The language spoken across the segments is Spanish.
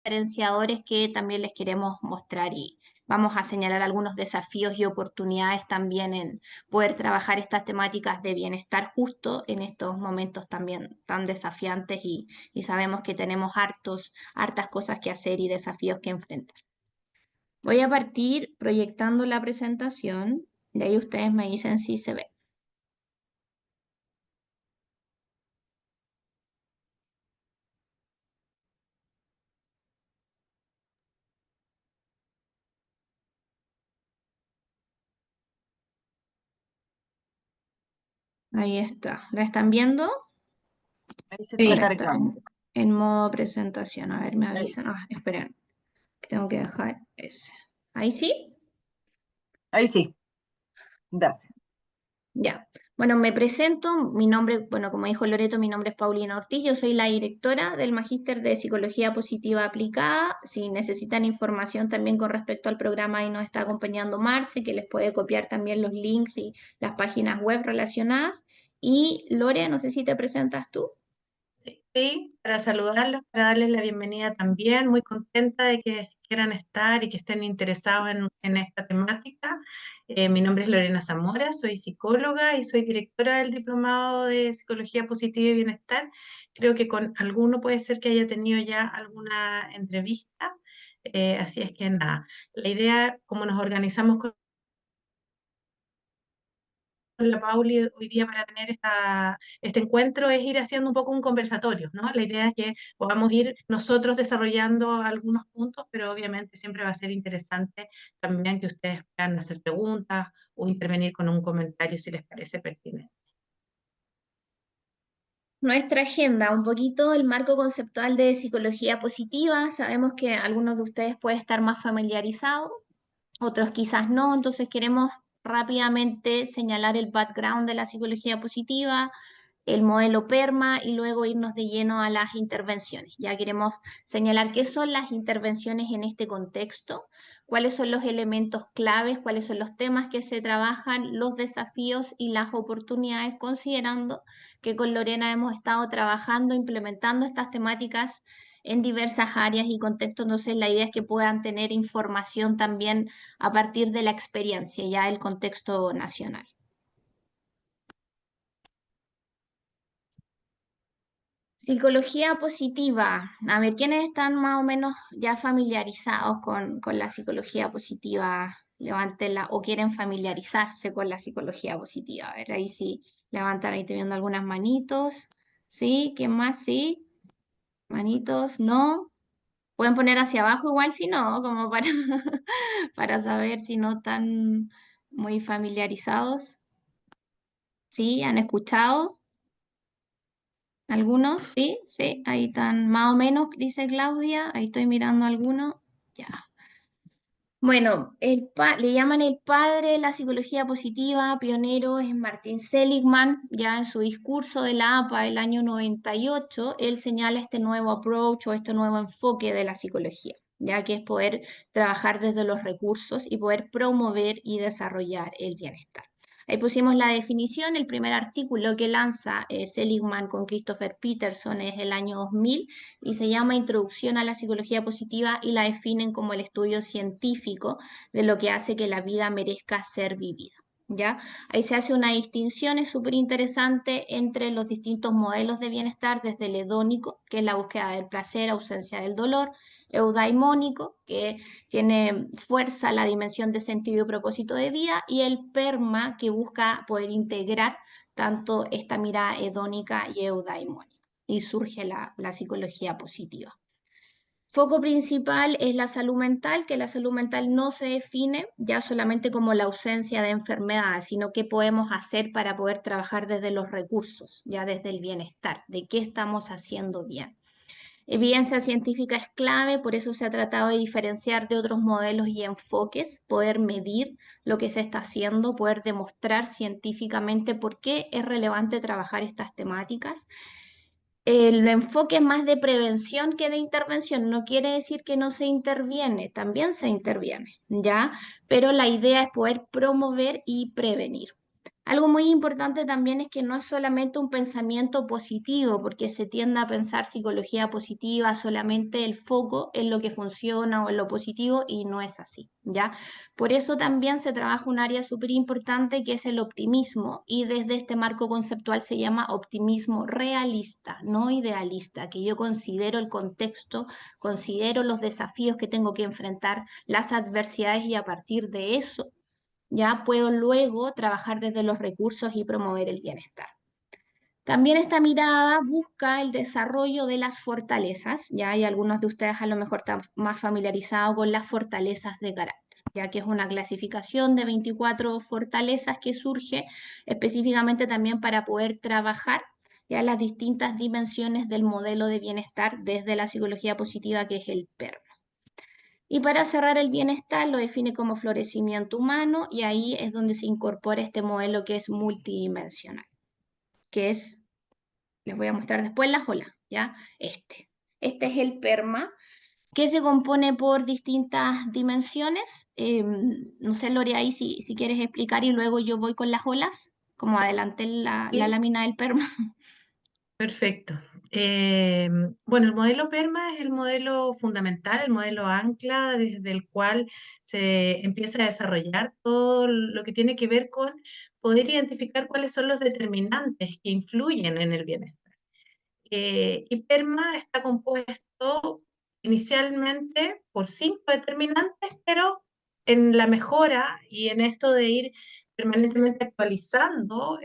diferenciadores que también les queremos mostrar y vamos a señalar algunos desafíos y oportunidades también en poder trabajar estas temáticas de bienestar justo en estos momentos también tan desafiantes y sabemos que tenemos hartas cosas que hacer y desafíos que enfrentar. Voy a partir proyectando la presentación, de ahí ustedes me dicen si se ve. Ahí está. ¿La están viendo? Ahí se está Sí, Ahora está cargando. en modo presentación. A ver, me Ahí, avisan. Ah, esperen, que tengo que dejar ese. ¿Ahí sí? ahí sí, gracias. Ya. Bueno, me presento. Mi nombre, bueno, como dijo Loreto, mi nombre es Paulina Ortiz. Yo soy la directora del Magíster de Psicología Positiva Aplicada. Si necesitan información también con respecto al programa, ahí nos está acompañando Marce, que les puede copiar también los links y las páginas web relacionadas. Y Lore, no sé si te presentas tú. Sí, para saludarlos, para darles la bienvenida también, muy contenta de que quieran estar y que estén interesados en esta temática. Mi nombre es Lorena Zamora, soy psicóloga y soy directora del Diplomado de Psicología Positiva y Bienestar. Creo que con alguno puede ser que haya tenido ya alguna entrevista, así es que nada, la idea, como nos organizamos con la Pauli hoy día para tener este encuentro es ir haciendo un poco un conversatorio, ¿no? La idea es que podamos ir nosotros desarrollando algunos puntos, pero obviamente siempre va a ser interesante también que ustedes puedan hacer preguntas o intervenir con un comentario si les parece pertinente. Nuestra agenda, un poquito el marco conceptual de psicología positiva. Sabemos que algunos de ustedes pueden estar más familiarizados, otros quizás no, entonces queremos rápidamente señalar el background de la psicología positiva, el modelo PERMA y luego irnos de lleno a las intervenciones. Ya queremos señalar qué son las intervenciones en este contexto, cuáles son los elementos claves, cuáles son los temas que se trabajan, los desafíos y las oportunidades, considerando que con Lorena hemos estado trabajando, implementando estas temáticas en diversas áreas y contextos, entonces la idea es que puedan tener información también a partir de la experiencia, ya el contexto nacional. Psicología positiva. A ver, ¿quiénes están más o menos ya familiarizados con la psicología positiva? Levantenla o quieren familiarizarse con la psicología positiva. A ver, ahí sí, levantan, ahí estoy viendo algunas manitos. ¿Sí? ¿Quién más? ¿Sí? Manitos, ¿no? Pueden poner hacia abajo igual si no, como para, para saber si no están muy familiarizados. ¿Sí? ¿Han escuchado? ¿Algunos? Sí, sí, ahí están más o menos, dice Claudia, ahí estoy mirando algunos. Ya. Bueno, le llaman el padre de la psicología positiva, pionero es Martin Seligman, ya en su discurso de la APA del año 98, él señala este nuevo approach o este nuevo enfoque de la psicología, ya que es poder trabajar desde los recursos y poder promover y desarrollar el bienestar. Ahí pusimos la definición, el primer artículo que lanza Seligman con Christopher Peterson es el año 2000 y se llama Introducción a la Psicología Positiva y la definen como el estudio científico de lo que hace que la vida merezca ser vivida. ¿Ya? Ahí se hace una distinción, es súper interesante, entre los distintos modelos de bienestar, desde el hedónico, que es la búsqueda del placer, ausencia del dolor, eudaimónico, que tiene fuerza la dimensión de sentido y propósito de vida, y el PERMA, que busca poder integrar tanto esta mirada hedónica y eudaimónica, y surge la psicología positiva. Foco principal es la salud mental, que la salud mental no se define ya solamente como la ausencia de enfermedades, sino qué podemos hacer para poder trabajar desde los recursos, ya desde el bienestar, de qué estamos haciendo bien. Evidencia científica es clave, por eso se ha tratado de diferenciar de otros modelos y enfoques, poder medir lo que se está haciendo, poder demostrar científicamente por qué es relevante trabajar estas temáticas. El enfoque es más de prevención que de intervención. No quiere decir que no se interviene, también se interviene, ¿ya? Pero la idea es poder promover y prevenir. Algo muy importante también es que no es solamente un pensamiento positivo, porque se tiende a pensar psicología positiva, solamente el foco en lo que funciona o en lo positivo, y no es así, ¿ya? Por eso también se trabaja un área súper importante que es el optimismo, y desde este marco conceptual se llama optimismo realista, no idealista, que yo considero el contexto, considero los desafíos que tengo que enfrentar, las adversidades, y a partir de eso ya puedo luego trabajar desde los recursos y promover el bienestar. También esta mirada busca el desarrollo de las fortalezas, ya hay algunos de ustedes a lo mejor están más familiarizados con las fortalezas de carácter, ya que es una clasificación de 24 fortalezas que surge específicamente también para poder trabajar ya las distintas dimensiones del modelo de bienestar desde la psicología positiva, que es el PERM. Y para cerrar, el bienestar lo define como florecimiento humano, y ahí es donde se incorpora este modelo que es multidimensional, que es, les voy a mostrar después las olas, ¿ya? Este es el PERMA, que se compone por distintas dimensiones. No sé, Lore, ahí si quieres explicar y luego yo voy con las olas, como adelanté la Sí, lámina del PERMA. perfecto. Bueno, el modelo PERMA es el modelo fundamental, el modelo ancla desde el cual se empieza a desarrollar todo lo que tiene que ver con poder identificar cuáles son los determinantes que influyen en el bienestar. Y PERMA está compuesto inicialmente por 5 determinantes, pero en la mejora y en esto de ir permanentemente actualizando,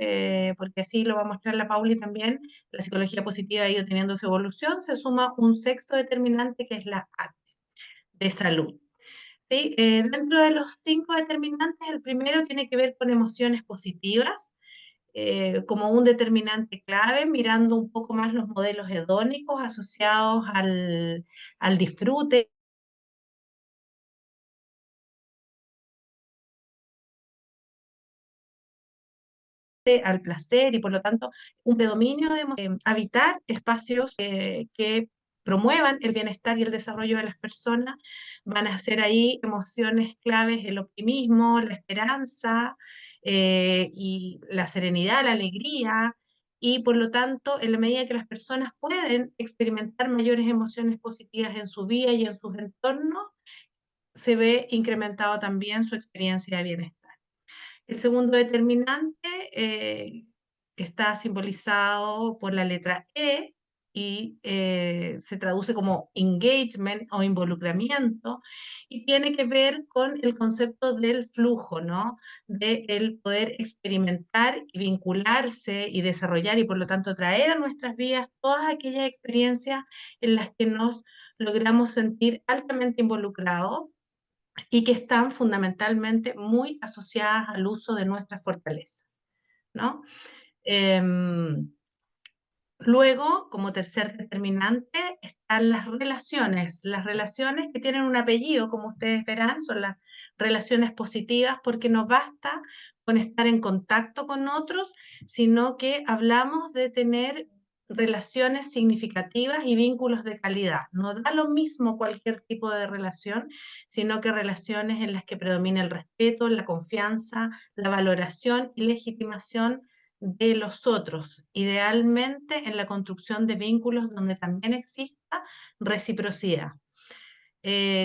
porque así lo va a mostrar la Pauli también, la psicología positiva ha ido teniendo su evolución, se suma un sexto determinante que es la A de salud. ¿Sí? Dentro de los 5 determinantes, el primero tiene que ver con emociones positivas, como un determinante clave, mirando un poco más los modelos hedónicos asociados al disfrute, al placer y por lo tanto un predominio de habitar espacios que promuevan el bienestar y el desarrollo de las personas. Van a ser ahí emociones claves, el optimismo, la esperanza y la serenidad, la alegría. Y por lo tanto, en la medida que las personas pueden experimentar mayores emociones positivas en su vida y en sus entornos, se ve incrementado también su experiencia de bienestar. El segundo determinante está simbolizado por la letra E y se traduce como engagement o involucramiento, y tiene que ver con el concepto del flujo, ¿no? De el poder experimentar y vincularse y desarrollar y por lo tanto traer a nuestras vidas todas aquellas experiencias en las que nos logramos sentir altamente involucrados y que están fundamentalmente muy asociadas al uso de nuestras fortalezas, ¿no? Luego, como tercer determinante, están las relaciones que tienen un apellido, como ustedes verán, son las relaciones positivas, porque no basta con estar en contacto con otros, sino que hablamos de tener relaciones significativas y vínculos de calidad. No da lo mismo cualquier tipo de relación, sino que relaciones en las que predomina el respeto, la confianza, la valoración y legitimación de los otros, idealmente en la construcción de vínculos donde también exista reciprocidad.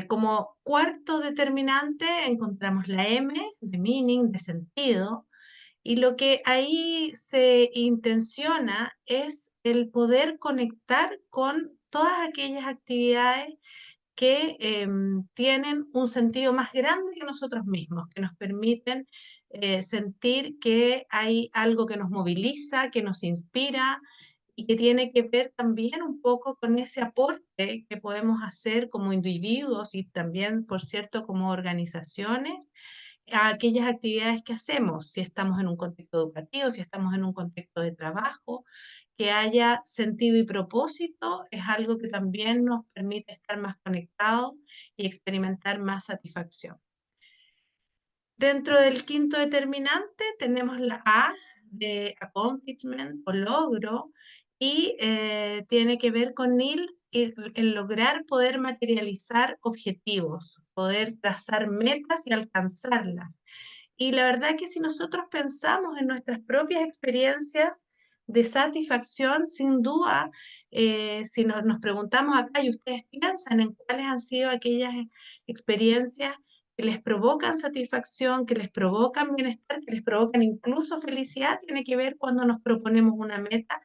Como cuarto determinante encontramos la M de meaning, de sentido, y lo que ahí se intenciona es el poder conectar con todas aquellas actividades que tienen un sentido más grande que nosotros mismos, que nos permiten sentir que hay algo que nos moviliza, que nos inspira y que tiene que ver también un poco con ese aporte que podemos hacer como individuos y también, por cierto, como organizaciones a aquellas actividades que hacemos, si estamos en un contexto educativo, si estamos en un contexto de trabajo, que haya sentido y propósito es algo que también nos permite estar más conectados y experimentar más satisfacción. Dentro del quinto determinante tenemos la A de accomplishment o logro y tiene que ver con el lograr poder materializar objetivos, poder trazar metas y alcanzarlas. Y la verdad que si nosotros pensamos en nuestras propias experiencias de satisfacción, sin duda, si nos preguntamos acá y ustedes piensan en cuáles han sido aquellas experiencias que les provocan satisfacción, que les provocan bienestar, que les provocan incluso felicidad, tiene que ver cuando nos proponemos una meta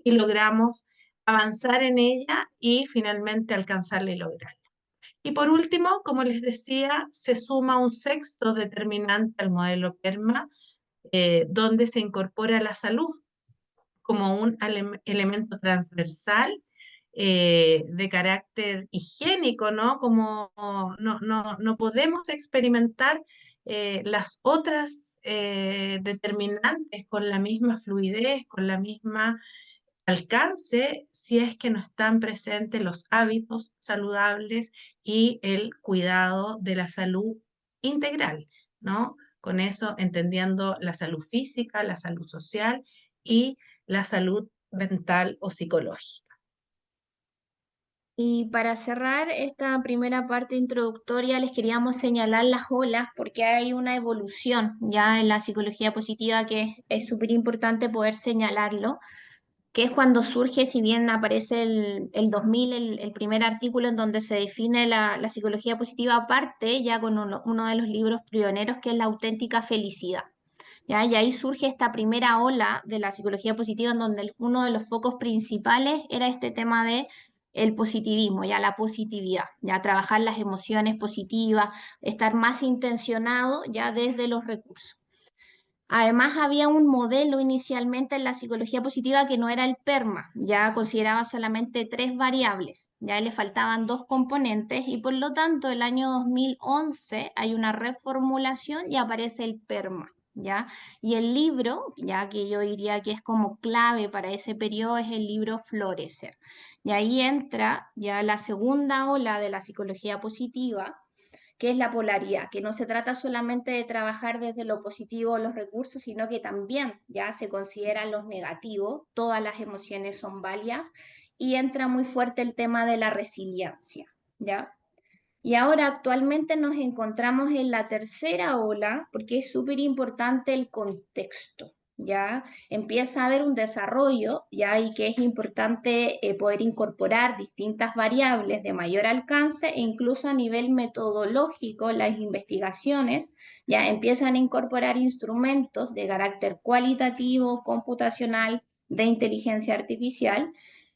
y logramos avanzar en ella y finalmente alcanzarla y lograrla. Y por último, como les decía, se suma un sexto determinante al modelo PERMA, donde se incorpora la salud como un elemento transversal de carácter higiénico, ¿no? Como no podemos experimentar las otras determinantes con la misma fluidez, con la misma alcance si es que no están presentes los hábitos saludables y el cuidado de la salud integral, ¿no? Con eso entendiendo la salud física, la salud social y la salud mental o psicológica. Y para cerrar esta primera parte introductoria, les queríamos señalar las olas porque hay una evolución ya en la psicología positiva que es súper importante poder señalarlo, que es cuando surge, si bien aparece el 2000, el primer artículo en donde se define la psicología positiva, aparte ya con uno de los libros pioneros que es La auténtica felicidad. ¿Ya? Y ahí surge esta primera ola de la psicología positiva en donde uno de los focos principales era este tema de el positivismo, ya la positividad, ya trabajar las emociones positivas, estar más intencionado ya desde los recursos. Además, había un modelo inicialmente en la psicología positiva que no era el PERMA, ya consideraba solamente 3 variables, ya le faltaban 2 componentes y por lo tanto el año 2011 hay una reformulación y aparece el PERMA, ¿ya? Y el libro, ya que yo diría que es como clave para ese periodo, es el libro Florecer. Y ahí entra ya la segunda ola de la psicología positiva, que es la polaridad, que no se trata solamente de trabajar desde lo positivo los recursos, sino que también ya se consideran los negativos, todas las emociones son válidas y entra muy fuerte el tema de la resiliencia, ¿ya? Y ahora actualmente nos encontramos en la tercera ola porque es súper importante el contexto, ¿ya? Empieza a haber un desarrollo, ¿ya? Y que es importante poder incorporar distintas variables de mayor alcance e incluso a nivel metodológico las investigaciones ya empiezan a incorporar instrumentos de carácter cualitativo, computacional, de inteligencia artificial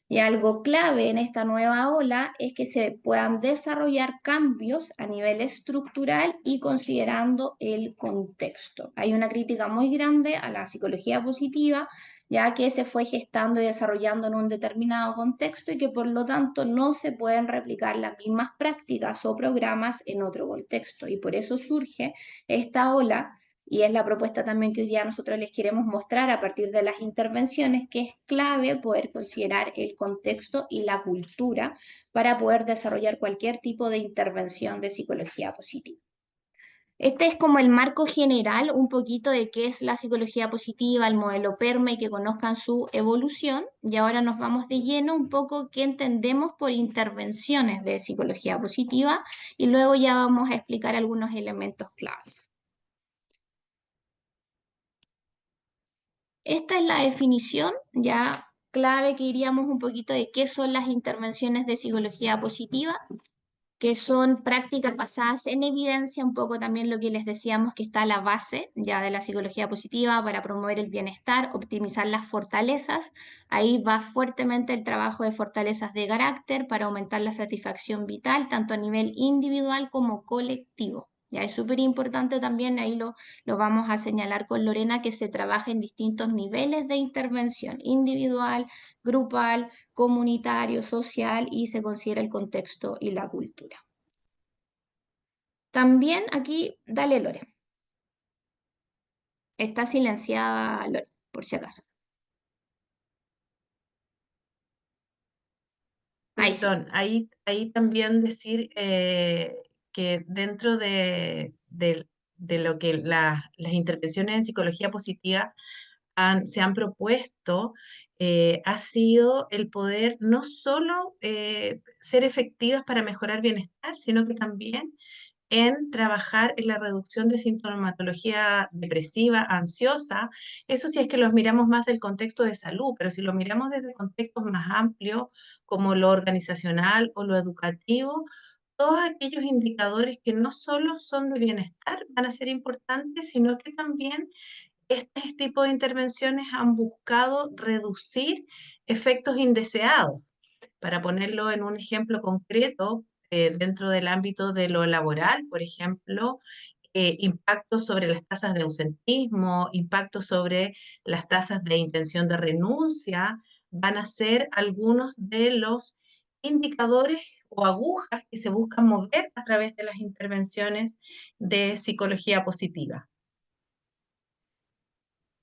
y algo clave en esta nueva ola es que se puedan desarrollar cambios a nivel estructural y considerando el contexto. Hay una crítica muy grande a la psicología positiva, ya que se fue gestando y desarrollando en un determinado contexto y que por lo tanto no se pueden replicar las mismas prácticas o programas en otro contexto. Y por eso surge esta ola y es la propuesta también que hoy día nosotros les queremos mostrar a partir de las intervenciones, que es clave poder considerar el contexto y la cultura para poder desarrollar cualquier tipo de intervención de psicología positiva. Este es como el marco general, un poquito de qué es la psicología positiva, el modelo PERMA y que conozcan su evolución. Y ahora nos vamos de lleno un poco qué entendemos por intervenciones de psicología positiva y luego ya vamos a explicar algunos elementos claves. Esta es la definición ya clave que iríamos un poquito de qué son las intervenciones de psicología positiva, que son prácticas basadas en evidencia, un poco también lo que les decíamos que está a la base ya de la psicología positiva para promover el bienestar, optimizar las fortalezas. Ahí va fuertemente el trabajo de fortalezas de carácter para aumentar la satisfacción vital, tanto a nivel individual como colectivo. Ya es súper importante también, ahí lo vamos a señalar con Lorena, que se trabaja en distintos niveles de intervención, individual, grupal, comunitario, social y se considera el contexto y la cultura. También aquí, dale Lore. Está silenciada Lore, por si acaso. Ahí sí. Perdón, ahí también decir que dentro de lo que las intervenciones en psicología positiva se han propuesto, ha sido el poder no solo ser efectivas para mejorar bienestar, sino que también en trabajar en la reducción de sintomatología depresiva, ansiosa. Eso sí es que los miramos más del contexto de salud, pero si lo miramos desde contextos más amplios, como lo organizacional o lo educativo, todos aquellos indicadores que no solo son de bienestar van a ser importantes, sino que también este tipo de intervenciones han buscado reducir efectos indeseados. Para ponerlo en un ejemplo concreto, dentro del ámbito de lo laboral, por ejemplo, impactos sobre las tasas de ausentismo, impactos sobre las tasas de intención de renuncia, van a ser algunos de los indicadores o agujas que se buscan mover a través de las intervenciones de psicología positiva.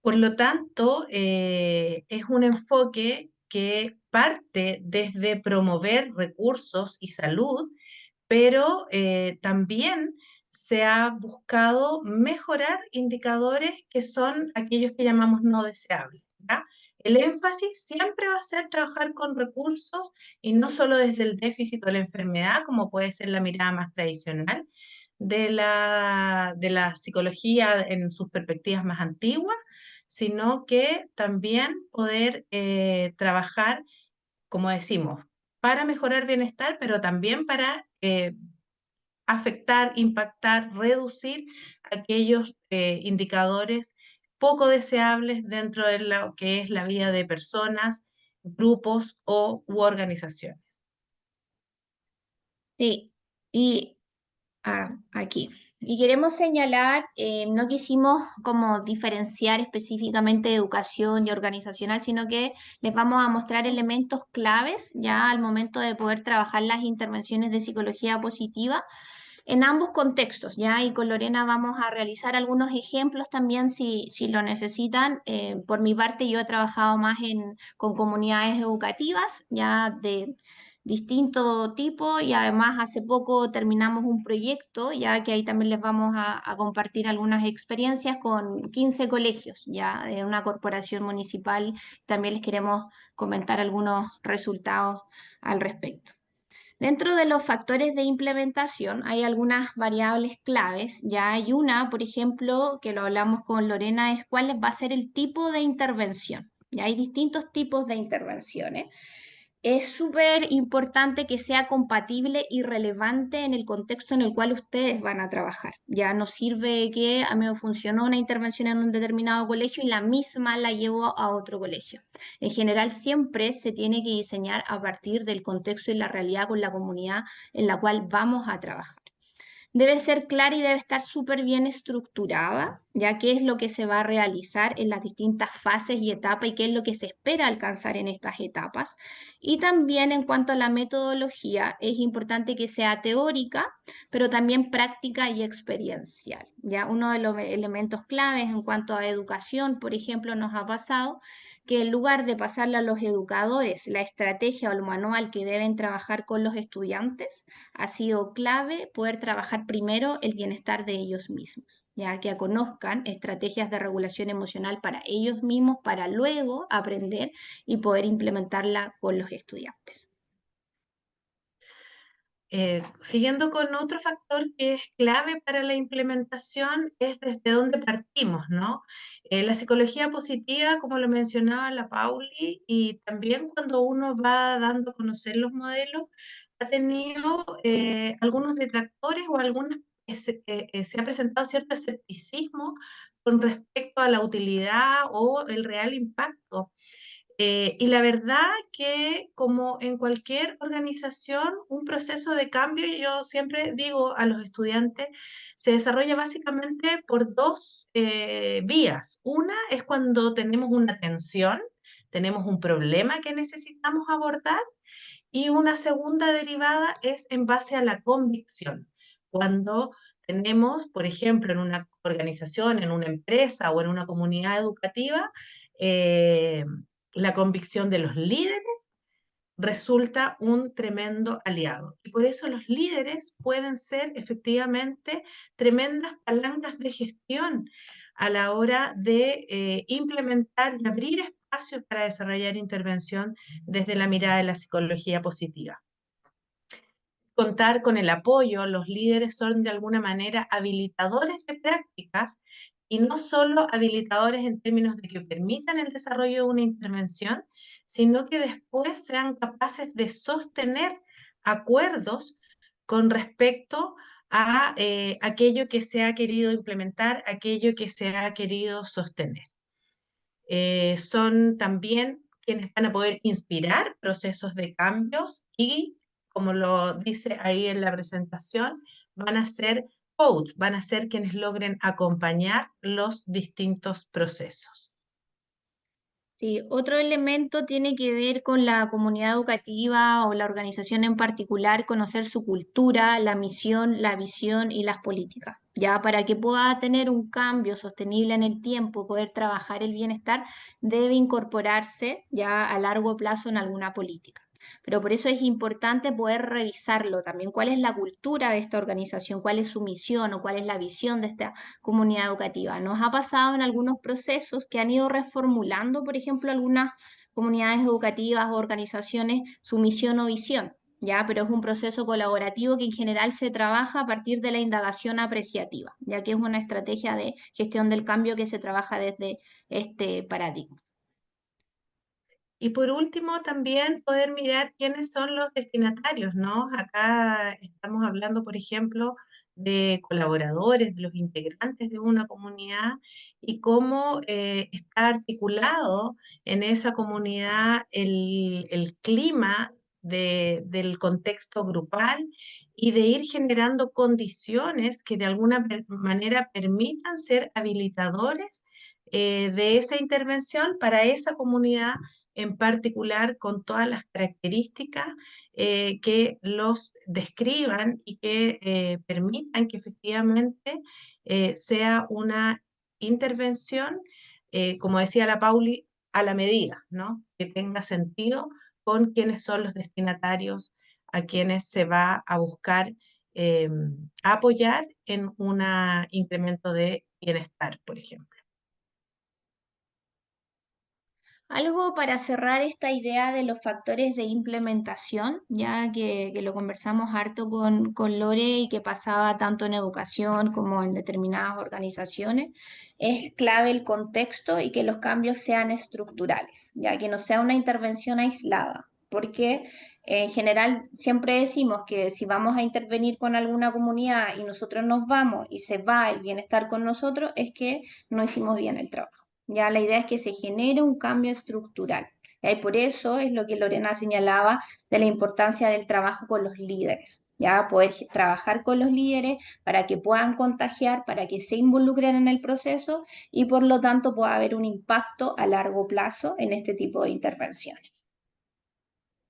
Por lo tanto, es un enfoque que parte desde promover recursos y salud, pero también se ha buscado mejorar indicadores que son aquellos que llamamos no deseables, ¿ya? El énfasis siempre va a ser trabajar con recursos y no solo desde el déficit o la enfermedad, como puede ser la mirada más tradicional de la psicología en sus perspectivas más antiguas, sino que también poder trabajar, como decimos, para mejorar bienestar, pero también para afectar, impactar, reducir aquellos indicadores poco deseables dentro de lo que es la vida de personas, grupos u organizaciones. Sí, y aquí. Y queremos señalar, no quisimos como diferenciar específicamente educación y organizacional, sino que les vamos a mostrar elementos claves ya al momento de poder trabajar las intervenciones de psicología positiva en ambos contextos, ¿ya? Y con Lorena vamos a realizar algunos ejemplos también si lo necesitan. Por mi parte, yo he trabajado más con comunidades educativas, ya de distinto tipo, y además hace poco terminamos un proyecto, ya que ahí también les vamos a compartir algunas experiencias con 15 colegios, ya de una corporación municipal. También les queremos comentar algunos resultados al respecto. Dentro de los factores de implementación hay algunas variables claves. Ya hay una, por ejemplo, que lo hablamos con Lorena, es cuál va a ser el tipo de intervención. Ya hay distintos tipos de intervenciones. Es súper importante que sea compatible y relevante en el contexto en el cual ustedes van a trabajar. Ya no sirve que a mí me funcionó una intervención en un determinado colegio y la misma la llevo a otro colegio. En general, siempre se tiene que diseñar a partir del contexto y la realidad con la comunidad en la cual vamos a trabajar. Debe ser clara y debe estar súper bien estructurada, ya que es lo que se va a realizar en las distintas fases y etapas y qué es lo que se espera alcanzar en estas etapas. Y también en cuanto a la metodología, es importante que sea teórica, pero también práctica y experiencial. Ya uno de los elementos claves en cuanto a educación, por ejemplo, nos ha pasado que en lugar de pasarle a los educadores la estrategia o el manual que deben trabajar con los estudiantes, ha sido clave poder trabajar primero el bienestar de ellos mismos, ya que conozcan estrategias de regulación emocional para ellos mismos, para luego aprender y poder implementarla con los estudiantes. Siguiendo con otro factor que es clave para la implementación, es desde dónde partimos, ¿no? La psicología positiva, como lo mencionaba la Pauli, y también cuando uno va dando a conocer los modelos, ha tenido algunos detractores o algunas se ha presentado cierto escepticismo con respecto a la utilidad o el real impacto. Y la verdad que como en cualquier organización, un proceso de cambio, yo siempre digo a los estudiantes, se desarrolla básicamente por dos vías. Una es cuando tenemos una tensión, tenemos un problema que necesitamos abordar, y una segunda derivada es en base a la convicción. Cuando tenemos, por ejemplo, en una organización, en una empresa o en una comunidad educativa, eh, la convicción de los líderes resulta un tremendo aliado. Y por eso los líderes pueden ser efectivamente tremendas palancas de gestión a la hora de implementar y abrir espacios para desarrollar intervención desde la mirada de la psicología positiva. contar con el apoyo. Los líderes son de alguna manera habilitadores de prácticas y no solo habilitadores en términos de que permitan el desarrollo de una intervención, sino que después sean capaces de sostener acuerdos con respecto a aquello que se ha querido implementar, aquello que se ha querido sostener. Son también quienes van a poder inspirar procesos de cambios y, como lo dice ahí en la presentación, van a ser coach, van a ser quienes logren acompañar los distintos procesos. Sí, otro elemento tiene que ver con la comunidad educativa o la organización en particular, conocer su cultura, la misión, la visión y las políticas. Ya para que pueda tener un cambio sostenible en el tiempo, poder trabajar el bienestar, debe incorporarse ya a largo plazo en alguna política. Pero por eso es importante poder revisarlo también, cuál es la cultura de esta organización, cuál es su misión o cuál es la visión de esta comunidad educativa. Nos ha pasado en algunos procesos que han ido reformulando, por ejemplo, algunas comunidades educativas o organizaciones su misión o visión, ¿ya? Pero es un proceso colaborativo que en general se trabaja a partir de la indagación apreciativa, ya que es una estrategia de gestión del cambio que se trabaja desde este paradigma. Y por último, también poder mirar quiénes son los destinatarios, ¿no? Acá estamos hablando, por ejemplo, de colaboradores, de los integrantes de una comunidad y cómo está articulado en esa comunidad el clima del contexto grupal y de ir generando condiciones que de alguna manera permitan ser habilitadores de esa intervención para esa comunidad en particular con todas las características que los describan y que permitan que efectivamente sea una intervención, como decía la Pauli, a la medida, ¿no? Que tenga sentido con quiénes son los destinatarios a quienes se va a buscar eh, apoyar en un incremento de bienestar, por ejemplo. Algo para cerrar esta idea de los factores de implementación, ya que lo conversamos harto con Lore y que pasaba tanto en educación como en determinadas organizaciones, es clave el contexto y que los cambios sean estructurales, ya que no sea una intervención aislada, porque en general siempre decimos que si vamos a intervenir con alguna comunidad y nosotros nos vamos y se va el bienestar con nosotros, es que no hicimos bien el trabajo. Ya la idea es que se genere un cambio estructural. Y por eso es lo que Lorena señalaba de la importancia del trabajo con los líderes. Ya poder trabajar con los líderes para que puedan contagiar, para que se involucren en el proceso y por lo tanto pueda haber un impacto a largo plazo en este tipo de intervenciones.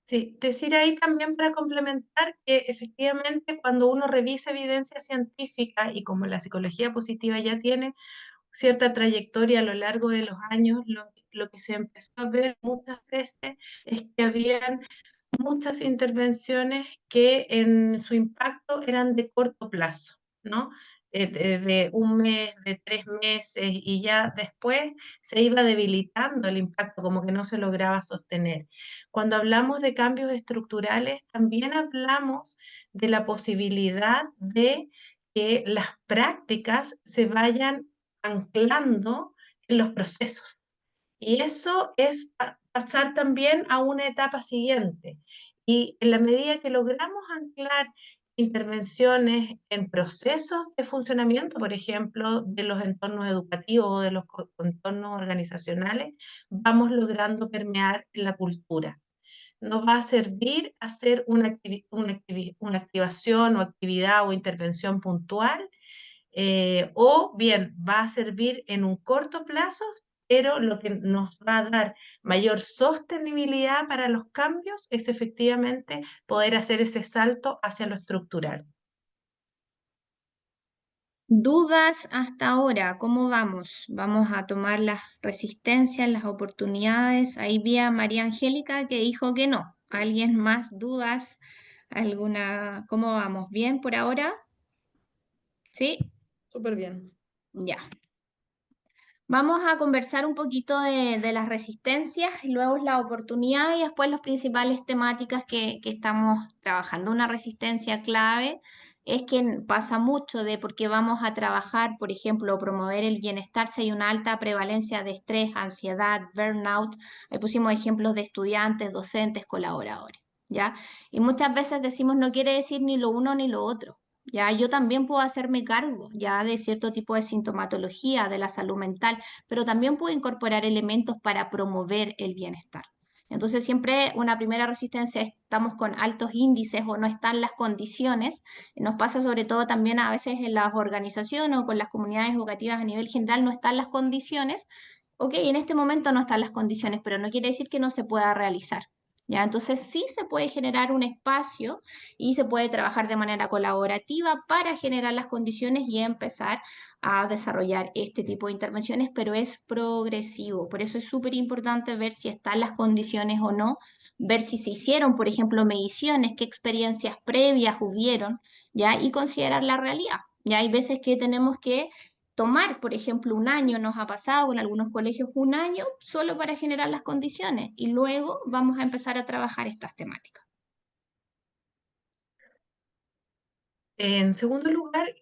Sí, decir ahí también para complementar que efectivamente cuando uno revisa evidencia científica y como la psicología positiva ya tiene cierta trayectoria a lo largo de los años, lo que se empezó a ver muchas veces es que habían muchas intervenciones que en su impacto eran de corto plazo, ¿no? De un mes, de 3 meses, y ya después se iba debilitando el impacto, como que no se lograba sostener. Cuando hablamos de cambios estructurales, también hablamos de la posibilidad de que las prácticas se vayan anclando en los procesos. Y eso es pasar también a una etapa siguiente. Y en la medida que logramos anclar intervenciones en procesos de funcionamiento, por ejemplo, de los entornos educativos o de los entornos organizacionales, vamos logrando permear la cultura. Nos va a servir hacer una activación o actividad o intervención puntual, o bien va a servir en un corto plazo, pero lo que nos va a dar mayor sostenibilidad para los cambios es efectivamente poder hacer ese salto hacia lo estructural. ¿Dudas hasta ahora? ¿Cómo vamos? ¿Vamos a tomar las resistencias, las oportunidades? Ahí vi a María Angélica que dijo que no. ¿Alguien más dudas? ¿Alguna? ¿Cómo vamos? ¿Bien por ahora? ¿Sí? Súper bien. Ya. Vamos a conversar un poquito de las resistencias, y luego la oportunidad y después las principales temáticas que estamos trabajando. Una resistencia clave es que pasa mucho de porque vamos a trabajar, por ejemplo, promover el bienestar si hay una alta prevalencia de estrés, ansiedad, burnout. Ahí pusimos ejemplos de estudiantes, docentes, colaboradores, ¿ya? Y muchas veces decimos no quiere decir ni lo uno ni lo otro. Ya, yo también puedo hacerme cargo ya de cierto tipo de sintomatología de la salud mental, pero también puedo incorporar elementos para promover el bienestar. Entonces, siempre una primera resistencia, estamos con altos índices o no están las condiciones. Nos pasa sobre todo también a veces en las organizaciones o con las comunidades educativas a nivel general, no están las condiciones. Ok, en este momento no están las condiciones, pero no quiere decir que no se pueda realizar. ¿Ya? Entonces sí se puede generar un espacio y se puede trabajar de manera colaborativa para generar las condiciones y empezar a desarrollar este tipo de intervenciones, pero es progresivo. Por eso es súper importante ver si están las condiciones o no, ver si se hicieron, por ejemplo, mediciones, qué experiencias previas hubieron, ¿ya? Y considerar la realidad. Ya hay veces que tenemos que tomar, por ejemplo, un año, nos ha pasado en algunos colegios un año solo para generar las condiciones y luego vamos a empezar a trabajar estas temáticas. En segundo lugar,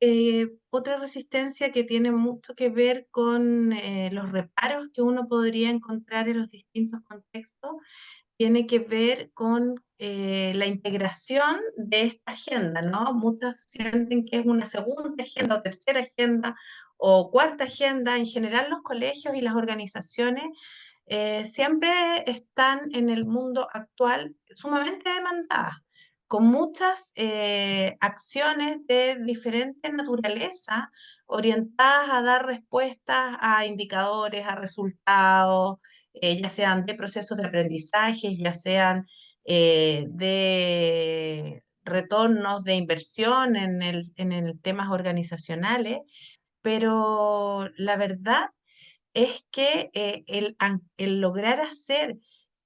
otra resistencia que tiene mucho que ver con los reparos que uno podría encontrar en los distintos contextos, tiene que ver con la integración de esta agenda, ¿no? Muchos sienten que es una segunda agenda o tercera agenda o cuarta agenda. En general, los colegios y las organizaciones siempre están en el mundo actual sumamente demandadas, con muchas acciones de diferente naturaleza orientadas a dar respuestas a indicadores, a resultados, ya sean de procesos de aprendizaje, ya sean de retornos de inversión en el temas organizacionales, pero la verdad es que el lograr hacer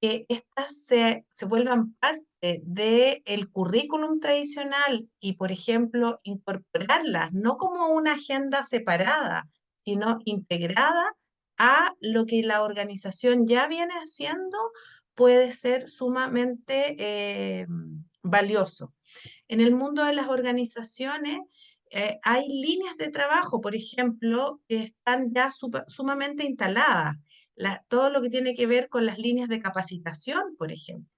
que estas se vuelvan parte del currículum tradicional y, por ejemplo, incorporarlas no como una agenda separada, sino integrada a lo que la organización ya viene haciendo, puede ser sumamente valioso. En el mundo de las organizaciones hay líneas de trabajo, por ejemplo, que están ya sumamente instaladas. Todo lo que tiene que ver con las líneas de capacitación, por ejemplo.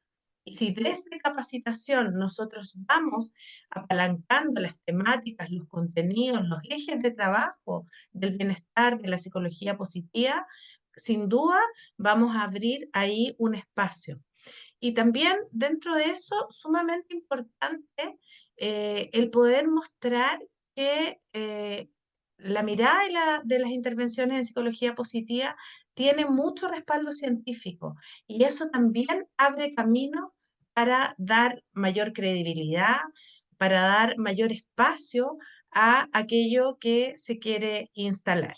Y si desde capacitación nosotros vamos apalancando las temáticas, los contenidos, los ejes de trabajo del bienestar, de la psicología positiva, sin duda vamos a abrir ahí un espacio. Y también dentro de eso, sumamente importante, el poder mostrar que la mirada de las intervenciones en psicología positiva tiene mucho respaldo científico y eso también abre caminos para dar mayor credibilidad, para dar mayor espacio a aquello que se quiere instalar.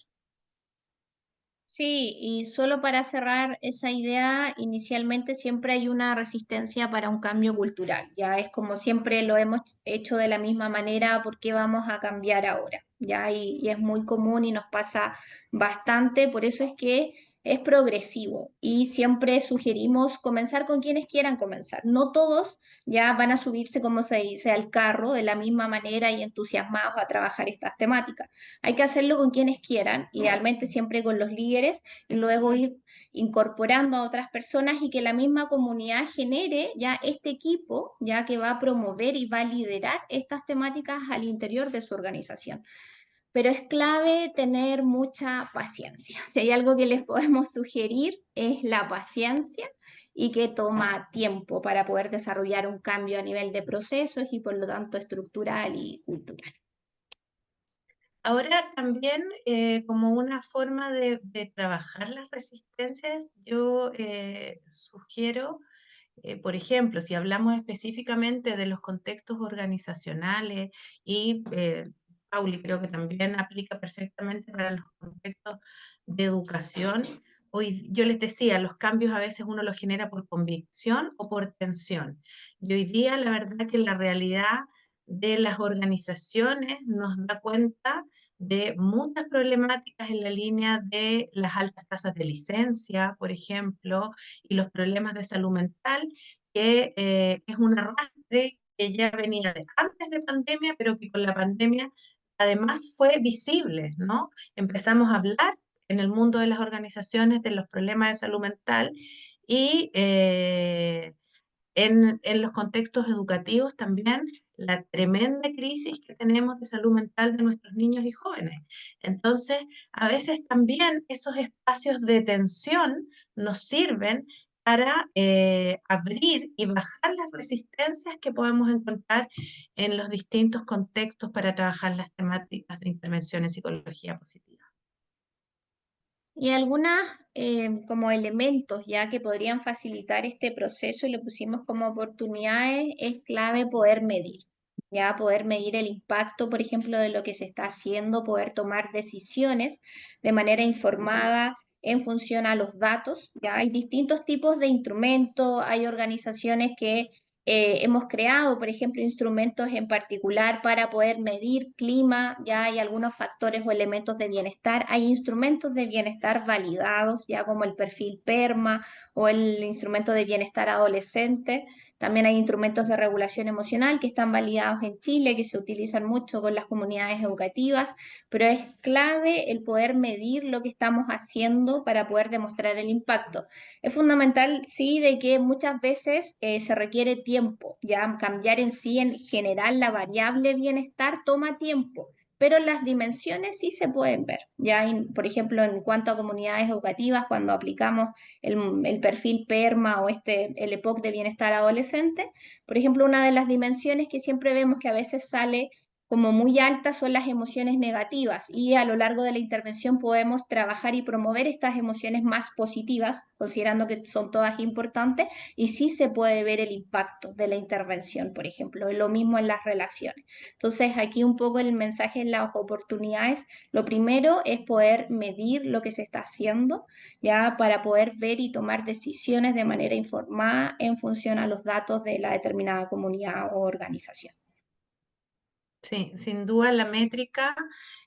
Sí, y solo para cerrar esa idea, inicialmente siempre hay una resistencia para un cambio cultural. Ya es como siempre lo hemos hecho de la misma manera, ¿por qué vamos a cambiar ahora? Ya, y es muy común y nos pasa bastante, por eso es que es progresivo y siempre sugerimos comenzar con quienes quieran comenzar. No todos ya van a subirse, como se dice, al carro de la misma manera y entusiasmados a trabajar estas temáticas. Hay que hacerlo con quienes quieran, idealmente siempre con los líderes, y luego ir incorporando a otras personas y que la misma comunidad genere ya este equipo, ya que va a promover y va a liderar estas temáticas al interior de su organización. Pero es clave tener mucha paciencia. Si hay algo que les podemos sugerir es la paciencia y que toma tiempo para poder desarrollar un cambio a nivel de procesos y por lo tanto estructural y cultural. Ahora también, como una forma de trabajar las resistencias, yo sugiero, por ejemplo, si hablamos específicamente de los contextos organizacionales y Pauli creo que también aplica perfectamente para los contextos de educación. Hoy yo les decía, los cambios a veces uno los genera por convicción o por tensión. Y hoy día la verdad que la realidad de las organizaciones nos da cuenta de muchas problemáticas en la línea de las altas tasas de licencia, por ejemplo, y los problemas de salud mental, que es un arrastre que ya venía de antes de pandemia, pero que con la pandemia además fue visible, ¿no? Empezamos a hablar en el mundo de las organizaciones de los problemas de salud mental y en los contextos educativos también la tremenda crisis que tenemos de salud mental de nuestros niños y jóvenes. Entonces, a veces también esos espacios de tensión nos sirven para abrir y bajar las resistencias que podemos encontrar en los distintos contextos para trabajar las temáticas de intervención en psicología positiva. Y algunas como elementos ya que podrían facilitar este proceso y lo pusimos como oportunidades, es clave poder medir, ya poder medir el impacto, por ejemplo, de lo que se está haciendo, poder tomar decisiones de manera informada en función a los datos, ya hay distintos tipos de instrumentos, hay organizaciones que hemos creado, por ejemplo, instrumentos en particular para poder medir clima, ya hay algunos factores o elementos de bienestar, hay instrumentos de bienestar validados, ya como el perfil PERMA o el instrumento de bienestar adolescente. También hay instrumentos de regulación emocional que están validados en Chile, que se utilizan mucho con las comunidades educativas, pero es clave el poder medir lo que estamos haciendo para poder demostrar el impacto. Es fundamental, sí, de que muchas veces se requiere tiempo, ya cambiar en sí, en general, la variable bienestar toma tiempo, pero las dimensiones sí se pueden ver. Ya, por ejemplo, en cuanto a comunidades educativas, cuando aplicamos el perfil PERMA o el EPOC de bienestar adolescente, por ejemplo, una de las dimensiones que siempre vemos que a veces sale como muy altas son las emociones negativas y a lo largo de la intervención podemos trabajar y promover estas emociones más positivas, considerando que son todas importantes, y sí se puede ver el impacto de la intervención, por ejemplo, lo mismo en las relaciones. Entonces, aquí un poco el mensaje en las oportunidades, lo primero es poder medir lo que se está haciendo, ya para poder ver y tomar decisiones de manera informada en función a los datos de la determinada comunidad o organización. Sí, sin duda la métrica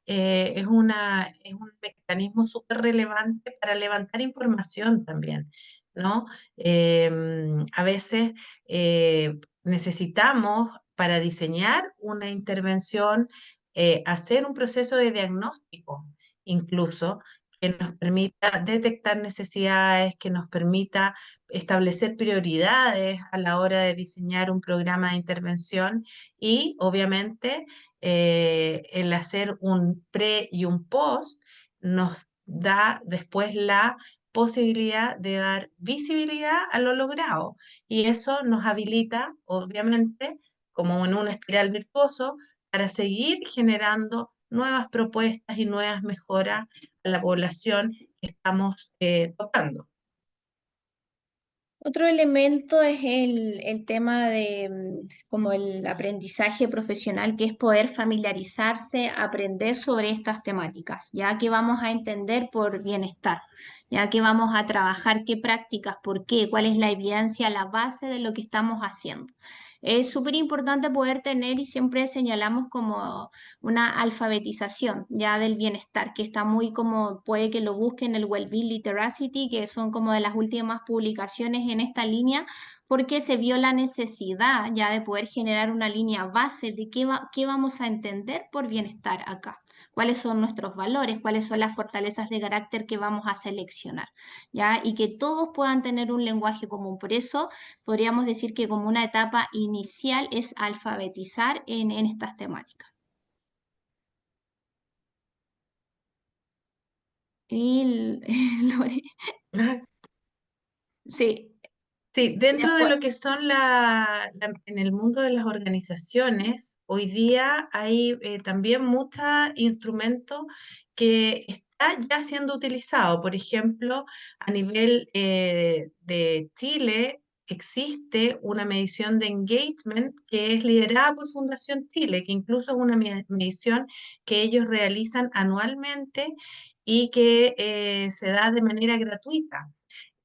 es es un mecanismo súper relevante para levantar información también, ¿no? A veces necesitamos para diseñar una intervención hacer un proceso de diagnóstico, incluso que nos permita detectar necesidades, que nos permita establecer prioridades a la hora de diseñar un programa de intervención y obviamente el hacer un pre y un post nos da después la posibilidad de dar visibilidad a lo logrado y eso nos habilita, obviamente, como en una espiral virtuoso, para seguir generando nuevas propuestas y nuevas mejoras a la población que estamos tocando. Otro elemento es el tema de como el aprendizaje profesional, que es poder familiarizarse, aprender sobre estas temáticas, ya que vamos a entender por bienestar, ya que vamos a trabajar qué prácticas, por qué, cuál es la evidencia, la base de lo que estamos haciendo. Es súper importante poder tener y siempre señalamos como una alfabetización ya del bienestar, que está muy como, puede que lo busquen el Wellbeing Literacy, que son como de las últimas publicaciones en esta línea, porque se vio la necesidad ya de poder generar una línea base de qué vamos a entender por bienestar acá, cuáles son nuestros valores, cuáles son las fortalezas de carácter que vamos a seleccionar, ¿ya? Y que todos puedan tener un lenguaje común. Por eso podríamos decir que como una etapa inicial es alfabetizar en estas temáticas. Y Lore, sí, Sí, dentro de después, lo que son en el mundo de las organizaciones, hoy día hay también muchos instrumentos que está ya siendo utilizado. Por ejemplo, a nivel de Chile existe una medición de engagement que es liderada por Fundación Chile, que incluso es una medición que ellos realizan anualmente y que se da de manera gratuita.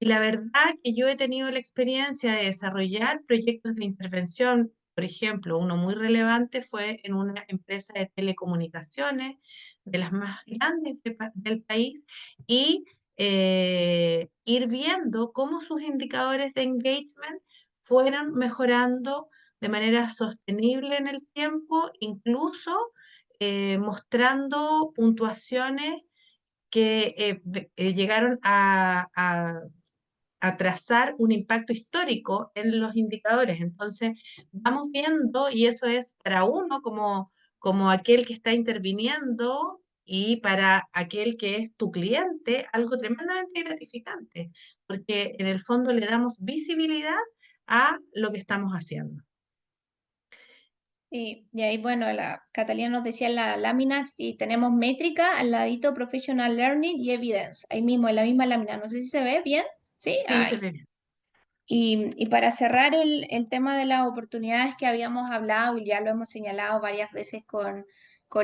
Y la verdad que yo he tenido la experiencia de desarrollar proyectos de intervención Por ejemplo, uno muy relevante fue en una empresa de telecomunicaciones, de las más grandes del país, y ir viendo cómo sus indicadores de engagement fueron mejorando de manera sostenible en el tiempo, incluso mostrando puntuaciones que llegaron a trazar un impacto histórico en los indicadores. Entonces, vamos viendo, y eso es para uno como aquel que está interviniendo y para aquel que es tu cliente, algo tremendamente gratificante, porque en el fondo le damos visibilidad a lo que estamos haciendo. Y ahí, bueno, la Catalina nos decía en la lámina, si tenemos métrica, al ladito Professional Learning y Evidence, ahí mismo, en la misma lámina. No sé si se ve bien, ¿sí? Sí, se Ahí. ve bien. Y para cerrar el tema de las oportunidades que habíamos hablado, y ya lo hemos señalado varias veces con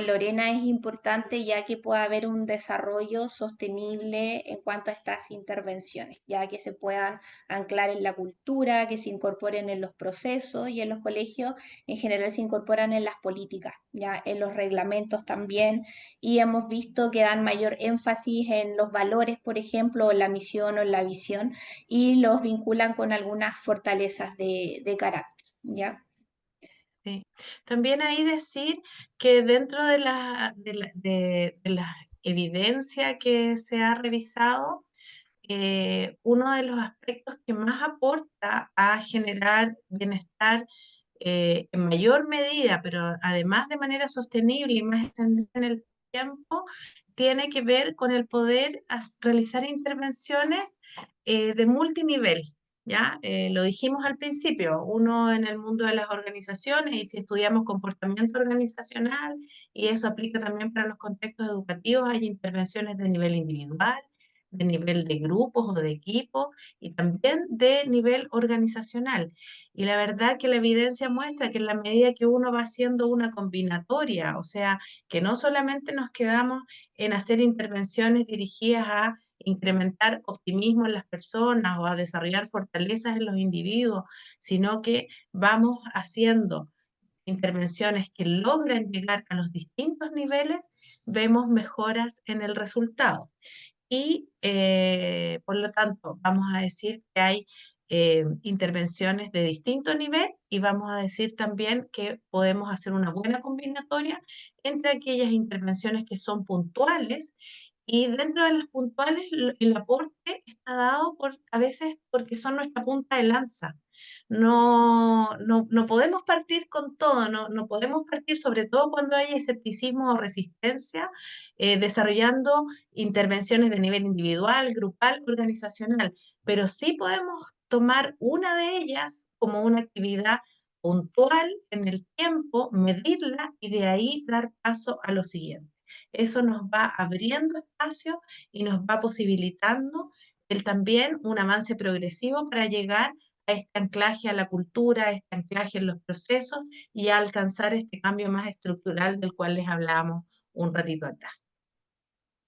Lorena, es importante ya que pueda haber un desarrollo sostenible en cuanto a estas intervenciones, ya que se puedan anclar en la cultura, que se incorporen en los procesos y en los colegios, en general se incorporan en las políticas, ya en los reglamentos también, y hemos visto que dan mayor énfasis en los valores, por ejemplo, o en la misión o en la visión y los vinculan con algunas fortalezas de carácter, ¿ya? Sí. También ahí decir que dentro de la evidencia que se ha revisado, uno de los aspectos que más aporta a generar bienestar en mayor medida, pero además de manera sostenible y más extendida en el tiempo, tiene que ver con el poder realizar intervenciones de multinivel. ¿Ya? Lo dijimos al principio, uno en el mundo de las organizaciones, y si estudiamos comportamiento organizacional, y eso aplica también para los contextos educativos, hay intervenciones de nivel individual, de nivel de grupos o de equipos, y también de nivel organizacional. Y la verdad que la evidencia muestra que en la medida que uno va haciendo una combinatoria, o sea, que no solamente nos quedamos en hacer intervenciones dirigidas a incrementar optimismo en las personas o a desarrollar fortalezas en los individuos, sino que vamos haciendo intervenciones que logran llegar a los distintos niveles, vemos mejoras en el resultado. Y por lo tanto, vamos a decir que hay intervenciones de distinto nivel, y vamos a decir también que podemos hacer una buena combinatoria entre aquellas intervenciones que son puntuales, y dentro de las puntuales el aporte está dado a veces porque son nuestra punta de lanza. No podemos partir con todo, no podemos partir, sobre todo cuando hay escepticismo o resistencia, desarrollando intervenciones de nivel individual, grupal, organizacional, pero sí podemos tomar una de ellas como una actividad puntual en el tiempo, medirla y de ahí dar paso a lo siguiente. Eso nos va abriendo espacio y nos va posibilitando también un avance progresivo para llegar a este anclaje a la cultura, a este anclaje en los procesos y a alcanzar este cambio más estructural del cual les hablábamos un ratito atrás.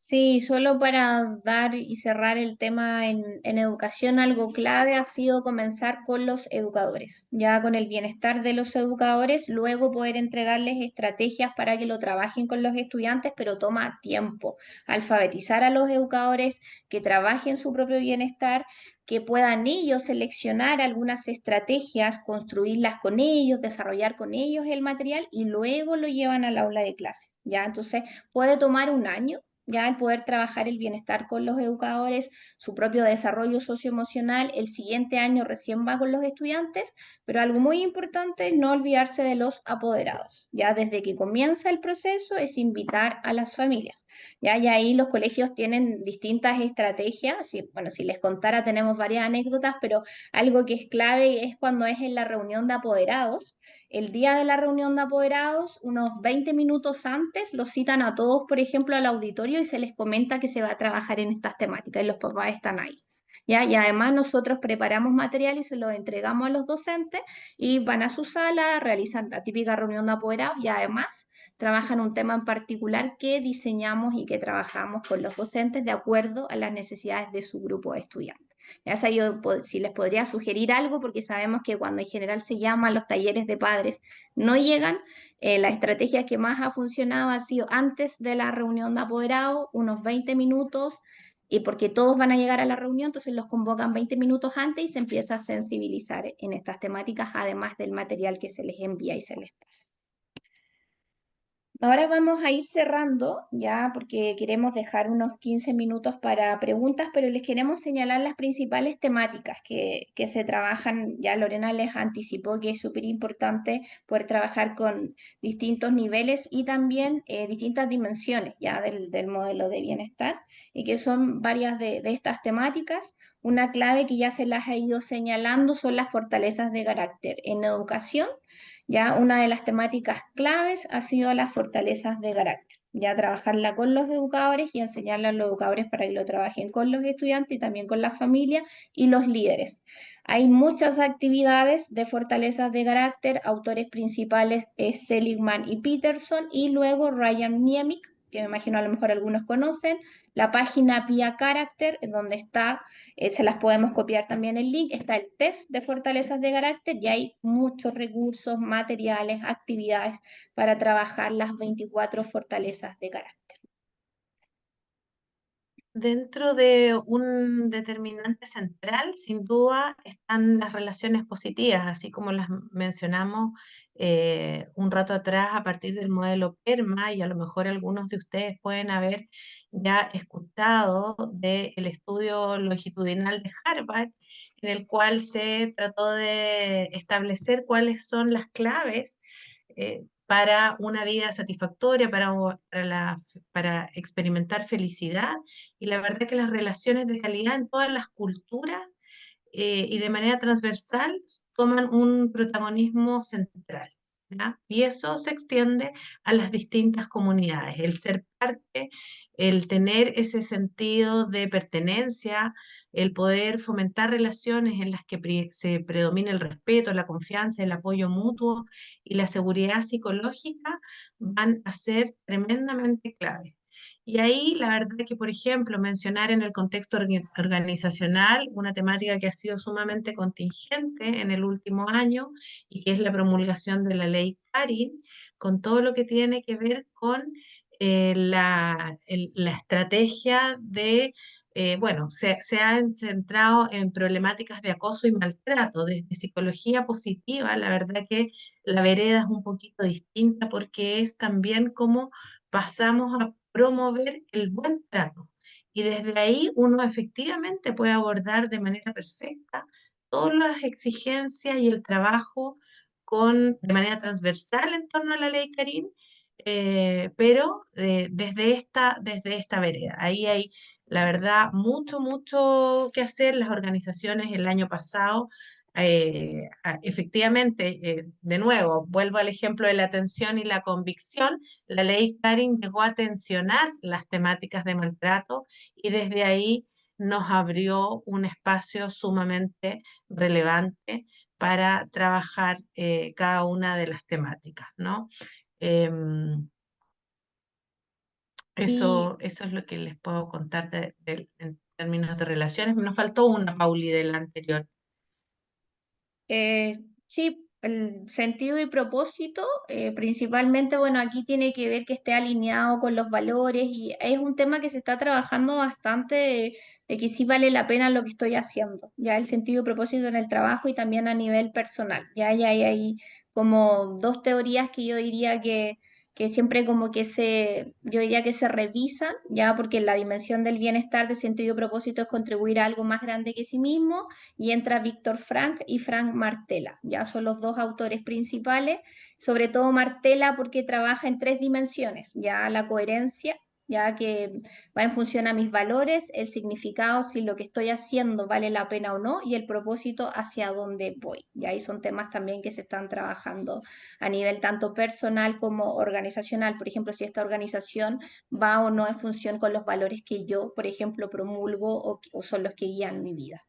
Sí, solo para dar y cerrar el tema en educación, algo clave ha sido comenzar con los educadores, ya con el bienestar de los educadores, luego poder entregarles estrategias para que lo trabajen con los estudiantes, pero toma tiempo. Alfabetizar a los educadores, que trabajen su propio bienestar, que puedan ellos seleccionar algunas estrategias, construirlas con ellos, desarrollar con ellos el material y luego lo llevan al aula de clase, ¿ya? Entonces puede tomar un año ya el poder trabajar el bienestar con los educadores, su propio desarrollo socioemocional, el siguiente año recién va con los estudiantes, pero algo muy importante, no olvidarse de los apoderados. Ya desde que comienza el proceso es invitar a las familias. Ya, y ahí los colegios tienen distintas estrategias. Sí, bueno, si les contara, tenemos varias anécdotas, pero algo que es clave es cuando es en la reunión de apoderados. El día de la reunión de apoderados, unos 20 minutos antes, los citan a todos, por ejemplo, al auditorio y se les comenta que se va a trabajar en estas temáticas y los papás están ahí. ¿Ya? Y además nosotros preparamos material y se lo entregamos a los docentes y van a su sala, realizan la típica reunión de apoderados y además trabajan un tema en particular que diseñamos y que trabajamos con los docentes de acuerdo a las necesidades de su grupo de estudiantes. Ya, o sea, si les podría sugerir algo, porque sabemos que cuando en general se llaman los talleres de padres no llegan, la estrategia que más ha funcionado ha sido antes de la reunión de apoderados, unos 20 minutos, y porque todos van a llegar a la reunión, entonces los convocan 20 minutos antes y se empieza a sensibilizar en estas temáticas, además del material que se les envía y se les pasa. Ahora vamos a ir cerrando ya porque queremos dejar unos 15 minutos para preguntas, pero les queremos señalar las principales temáticas que se trabajan. Ya Lorena les anticipó que es súper importante poder trabajar con distintos niveles y también distintas dimensiones ya del modelo de bienestar, y que son varias de estas temáticas. Una clave que ya se las ha ido señalando son las fortalezas de carácter. En educación, ya una de las temáticas claves ha sido las fortalezas de carácter, ya trabajarla con los educadores y enseñarla a los educadores para que lo trabajen con los estudiantes y también con la familia y los líderes. Hay muchas actividades de fortalezas de carácter, autores principales es Seligman y Peterson, y luego Ryan Niemiec, que me imagino a lo mejor algunos conocen, la página Via Character, en donde está, se las podemos copiar también el link, está el test de fortalezas de carácter y hay muchos recursos, materiales, actividades para trabajar las 24 fortalezas de carácter. Dentro de un determinante central, sin duda, están las relaciones positivas, así como las mencionamos un rato atrás a partir del modelo PERMA, y a lo mejor algunos de ustedes pueden haber ya escuchado del estudio longitudinal de Harvard, en el cual se trató de establecer cuáles son las claves para una vida satisfactoria, para experimentar felicidad. Y la verdad que las relaciones de calidad en todas las culturas y de manera transversal toman un protagonismo central, ¿ya? Y eso se extiende a las distintas comunidades. El ser parte, el tener ese sentido de pertenencia, el poder fomentar relaciones en las que se predomina el respeto, la confianza, el apoyo mutuo y la seguridad psicológica van a ser tremendamente claves. Y ahí la verdad es que, por ejemplo, mencionar en el contexto organizacional una temática que ha sido sumamente contingente en el último año y que es la promulgación de la ley Karin, con todo lo que tiene que ver con la estrategia de, bueno, se han centrado en problemáticas de acoso y maltrato, desde psicología positiva. La verdad que la vereda es un poquito distinta porque es también como pasamos a promover el buen trato. Y desde ahí uno efectivamente puede abordar de manera perfecta todas las exigencias y el trabajo de manera transversal en torno a la ley Karin, pero desde esta vereda. Ahí hay, la verdad, mucho, mucho que hacer. Las organizaciones el año pasado efectivamente, de nuevo, vuelvo al ejemplo de la atención y la convicción, la ley Karin llegó a tensionar las temáticas de maltrato y desde ahí nos abrió un espacio sumamente relevante para trabajar cada una de las temáticas, ¿no? Em, Y eso es lo que les puedo contar en términos de relaciones. Nos faltó una, Pauli, de la anterior. Sí, el sentido y propósito, principalmente, bueno, aquí tiene que ver que esté alineado con los valores y es un tema que se está trabajando bastante de que sí vale la pena lo que estoy haciendo, ya el sentido y propósito en el trabajo y también a nivel personal. Ya hay como dos teorías que yo diría que siempre como que yo diría que se revisan, ya porque la dimensión del bienestar, de sentido y propósito es contribuir a algo más grande que sí mismo, y entra Víctor Frank y Frank Martela, ya son los dos autores principales, sobre todo Martela porque trabaja en tres dimensiones, ya la coherencia, ya que va en función a mis valores, el significado, si lo que estoy haciendo vale la pena o no, y el propósito hacia dónde voy. Y ahí son temas también que se están trabajando a nivel tanto personal como organizacional. Por ejemplo, si esta organización va o no en función con los valores que yo, por ejemplo, promulgo o son los que guían mi vida.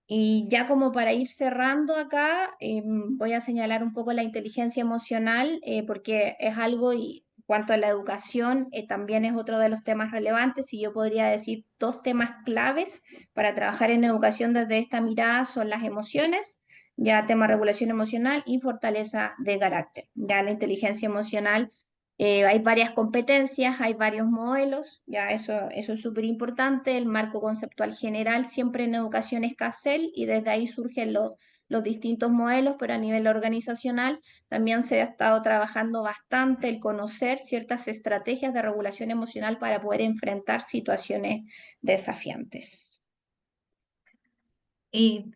Y ya como para ir cerrando acá, voy a señalar un poco la inteligencia emocional, porque es algo y cuanto a la educación, también es otro de los temas relevantes y yo podría decir dos temas claves para trabajar en educación desde esta mirada son las emociones, ya tema regulación emocional y fortaleza de carácter. Ya la inteligencia emocional, hay varias competencias, hay varios modelos, ya eso es súper importante. El marco conceptual general siempre en educación es CASEL y desde ahí surgen los distintos modelos, pero a nivel organizacional también se ha estado trabajando bastante el conocer ciertas estrategias de regulación emocional para poder enfrentar situaciones desafiantes. Y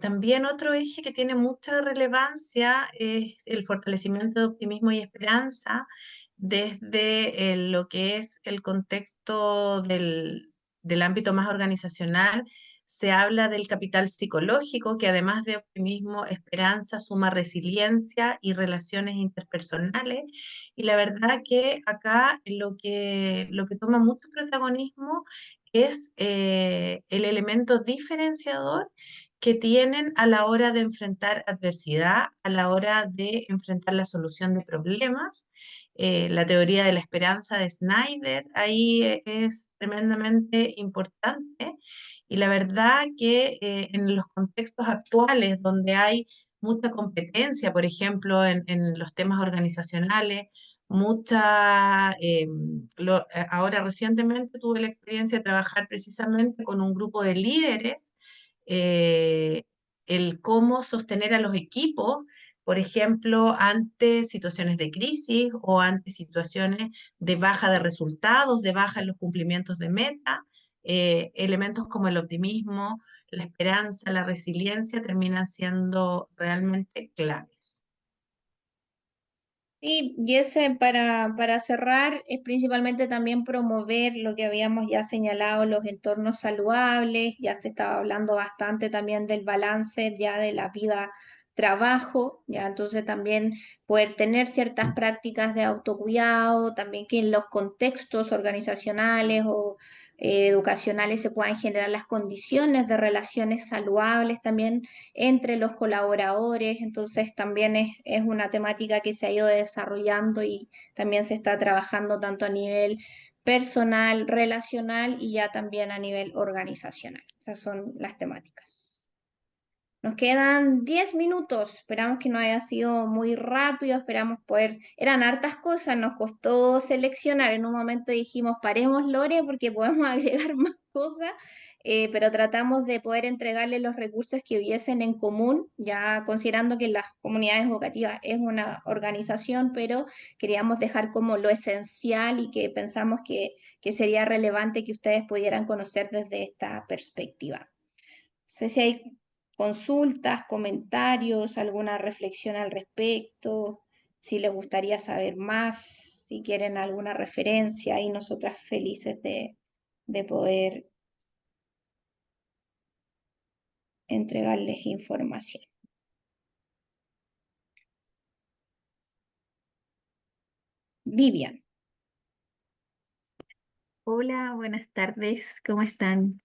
también otro eje que tiene mucha relevancia es el fortalecimiento de optimismo y esperanza desde lo que es el contexto del ámbito más organizacional. Se habla del capital psicológico, que además de optimismo, esperanza, suma resiliencia y relaciones interpersonales. Y la verdad que acá lo que toma mucho protagonismo es el elemento diferenciador que tienen a la hora de enfrentar adversidad, a la hora de enfrentar la solución de problemas. La teoría de la esperanza de Snyder ahí es tremendamente importante y la verdad que en los contextos actuales donde hay mucha competencia, por ejemplo, en los temas organizacionales, ahora recientemente tuve la experiencia de trabajar precisamente con un grupo de líderes, eh, el cómo sostener a los equipos, por ejemplo, ante situaciones de crisis o ante situaciones de baja de resultados, de baja en los cumplimientos de meta. Elementos como el optimismo, la esperanza, la resiliencia terminan siendo realmente claves. Sí, y ese para cerrar es principalmente también promover lo que habíamos ya señalado, los entornos saludables, ya se estaba hablando bastante también del balance ya de la vida trabajo, ya entonces también poder tener ciertas prácticas de autocuidado, también que en los contextos organizacionales o educacionales se puedan generar las condiciones de relaciones saludables también entre los colaboradores, entonces también es una temática que se ha ido desarrollando y también se está trabajando tanto a nivel personal, relacional y ya también a nivel organizacional. Esas son las temáticas. Nos quedan 10 minutos, esperamos que no haya sido muy rápido, esperamos poder, eran hartas cosas, nos costó seleccionar, en un momento dijimos paremos Lore porque podemos agregar más cosas, pero tratamos de poder entregarle los recursos que hubiesen en común, ya considerando que las comunidades educativas es una organización, pero queríamos dejar como lo esencial y que pensamos que sería relevante que ustedes pudieran conocer desde esta perspectiva. No sé si hay consultas, comentarios, alguna reflexión al respecto, si les gustaría saber más, si quieren alguna referencia y nosotras felices de poder entregarles información. Vivian. Hola, buenas tardes, ¿cómo están?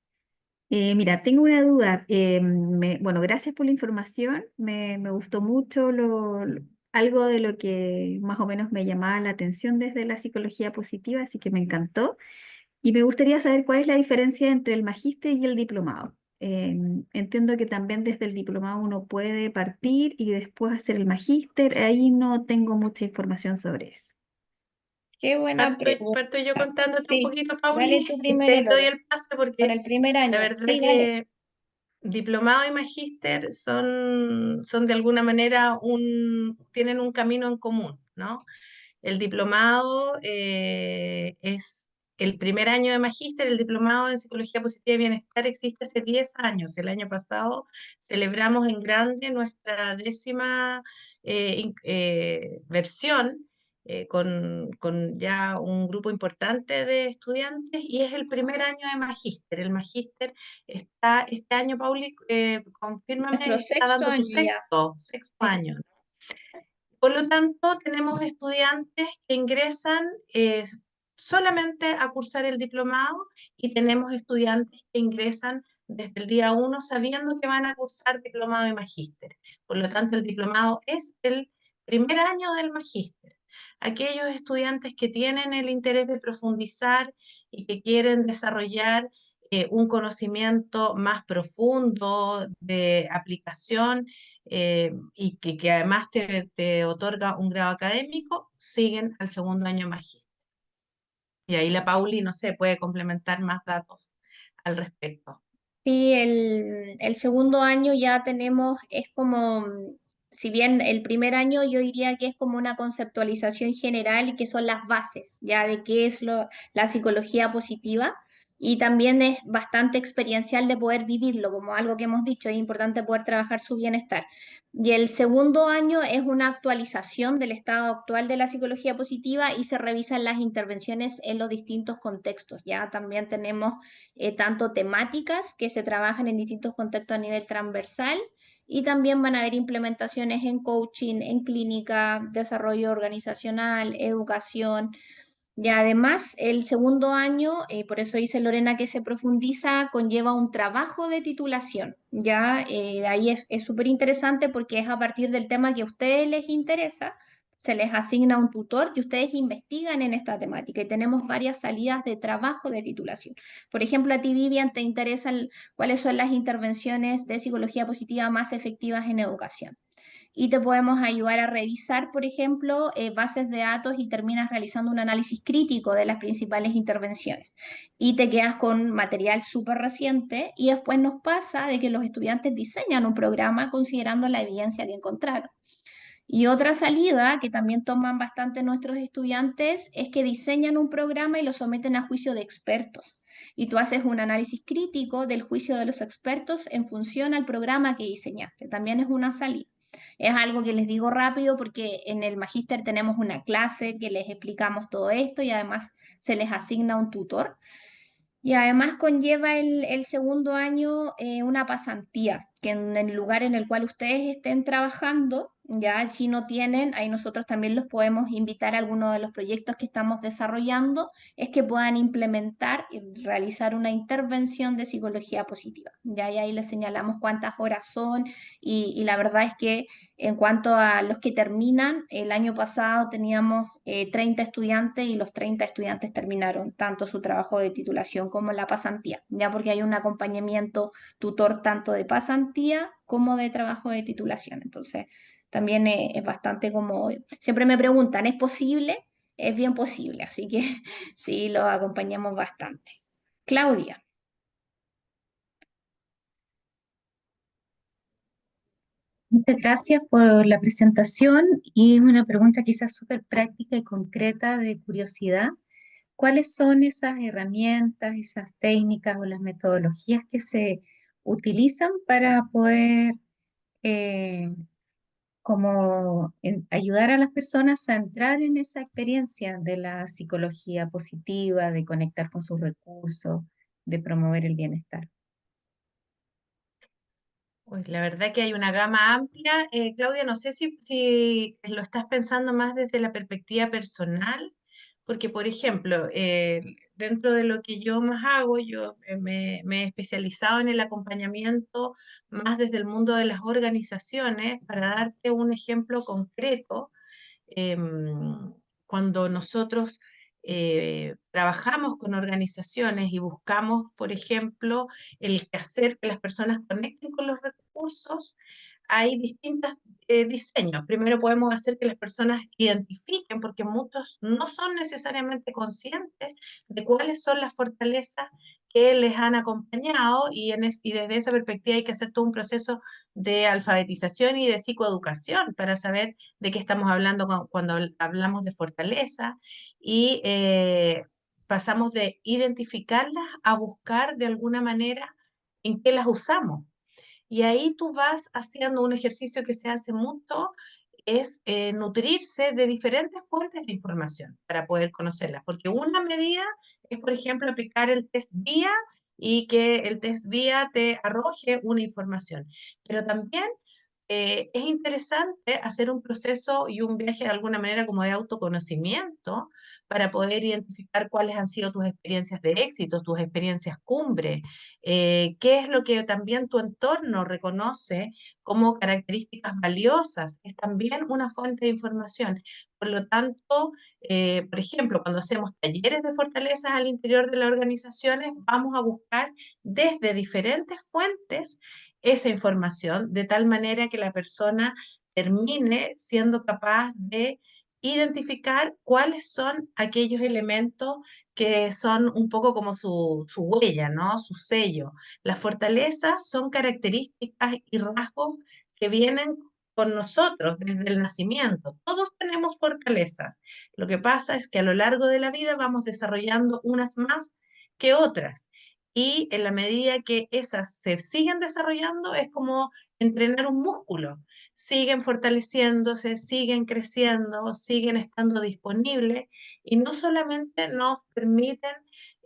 Mira, tengo una duda. Bueno, gracias por la información. Me gustó mucho algo de lo que más o menos me llamaba la atención desde la psicología positiva, así que me encantó. Y me gustaría saber cuál es la diferencia entre el magíster y el diplomado. Entiendo que también desde el diplomado uno puede partir y después hacer el magíster. Ahí no tengo mucha información sobre eso. Qué buena Parto yo pregunta. contándote un Sí, poquito, dale Pauli, tú y primero, te doy Lore, el pase con porque el primer la año. verdad Sí, dale. que diplomado y magíster son de alguna manera tienen un camino en común, ¿no? El diplomado es el primer año de magíster, el diplomado en Psicología Positiva y Bienestar existe hace 10 años. El año pasado celebramos en grande nuestra 10ª versión con ya un grupo importante de estudiantes y es el primer año de magíster. El magíster está este año, Pauli, confírmame, Nuestro está sexto dando su año ya. sexto año. Por lo tanto, tenemos estudiantes que ingresan solamente a cursar el diplomado y tenemos estudiantes que ingresan desde el día 1 sabiendo que van a cursar diplomado y magíster. Por lo tanto, el diplomado es el primer año del magíster. aquellos estudiantes que tienen el interés de profundizar y que quieren desarrollar un conocimiento más profundo de aplicación y que además te otorga un grado académico, siguen al segundo año magíster. Y ahí la Pauli, no sé, puede complementar más datos al respecto. Sí, el segundo año ya tenemos, es como, si bien el primer año yo diría que es como una conceptualización general y que son las bases ya de qué es la psicología positiva y también es bastante experiencial de poder vivirlo, como algo que hemos dicho, es importante poder trabajar su bienestar. Y el segundo año es una actualización del estado actual de la psicología positiva y se revisan las intervenciones en los distintos contextos. Ya también tenemos tanto temáticas que se trabajan en distintos contextos a nivel transversal y también van a haber implementaciones en coaching, en clínica, desarrollo organizacional, educación. Y además, el segundo año, por eso dice Lorena que se profundiza, conlleva un trabajo de titulación. Ya ahí es súper interesante porque es a partir del tema que a ustedes les interesa, se les asigna un tutor y ustedes investigan en esta temática. Y tenemos varias salidas de trabajo de titulación. Por ejemplo, a ti, Vivian, te interesan cuáles son las intervenciones de psicología positiva más efectivas en educación y te podemos ayudar a revisar, por ejemplo, bases de datos y terminas realizando un análisis crítico de las principales intervenciones. Y te quedas con material súper reciente y después nos pasa de que los estudiantes diseñan un programa considerando la evidencia que encontraron. Y otra salida que también toman bastante nuestros estudiantes es que diseñan un programa y lo someten a juicio de expertos. Y tú haces un análisis crítico del juicio de los expertos en función al programa que diseñaste. También es una salida. Es algo que les digo rápido porque en el magíster tenemos una clase que les explicamos todo esto y además se les asigna un tutor. Y además conlleva el segundo año una pasantía, que en el lugar en el cual ustedes estén trabajando, ya si no tienen, ahí nosotros también los podemos invitar a alguno de los proyectos que estamos desarrollando, es que puedan implementar y realizar una intervención de psicología positiva. Ya y ahí les señalamos cuántas horas son y la verdad es que en cuanto a los que terminan, el año pasado teníamos 30 estudiantes y los 30 estudiantes terminaron tanto su trabajo de titulación como la pasantía, ya porque hay un acompañamiento tutor tanto de pasantía como de trabajo de titulación. Entonces, también es bastante como, siempre me preguntan, ¿es posible? Es bien posible, así que sí, lo acompañamos bastante. Claudia. Muchas gracias por la presentación y una pregunta quizás súper práctica y concreta de curiosidad. ¿Cuáles son esas herramientas, esas técnicas o las metodologías que se utilizan para poder eh, ayudar a las personas a entrar en esa experiencia de la psicología positiva, de conectar con sus recursos, de promover el bienestar? Pues la verdad que hay una gama amplia. Claudia, no sé si lo estás pensando más desde la perspectiva personal, porque por ejemplo, dentro de lo que yo más hago, yo me he especializado en el acompañamiento más desde el mundo de las organizaciones. Para darte un ejemplo concreto, cuando nosotros trabajamos con organizaciones y buscamos, por ejemplo, el hacer que las personas conecten con los recursos, hay distintos diseños. Primero podemos hacer que las personas identifiquen, porque muchos no son necesariamente conscientes de cuáles son las fortalezas que les han acompañado y desde esa perspectiva hay que hacer todo un proceso de alfabetización y de psicoeducación para saber de qué estamos hablando cuando hablamos de fortaleza y pasamos de identificarlas a buscar de alguna manera en qué las usamos. Y ahí tú vas haciendo un ejercicio que se hace mucho, es nutrirse de diferentes fuentes de información para poder conocerlas, porque una medida es, por ejemplo, aplicar el test VIA y que el test VIA te arroje una información, pero también es interesante hacer un proceso y un viaje de alguna manera como de autoconocimiento para poder identificar cuáles han sido tus experiencias de éxito, tus experiencias cumbre, qué es lo que también tu entorno reconoce como características valiosas, es también una fuente de información. Por lo tanto, por ejemplo, cuando hacemos talleres de fortalezas al interior de las organizaciones, vamos a buscar desde diferentes fuentes esa información de tal manera que la persona termine siendo capaz de identificar cuáles son aquellos elementos que son un poco como su huella, ¿no? Su sello. Las fortalezas son características y rasgos que vienen con nosotros desde el nacimiento. Todos tenemos fortalezas. Lo que pasa es que a lo largo de la vida vamos desarrollando unas más que otras. Y en la medida que esas se siguen desarrollando, es como entrenar un músculo. Siguen fortaleciéndose, siguen creciendo, siguen estando disponibles y no solamente nos permiten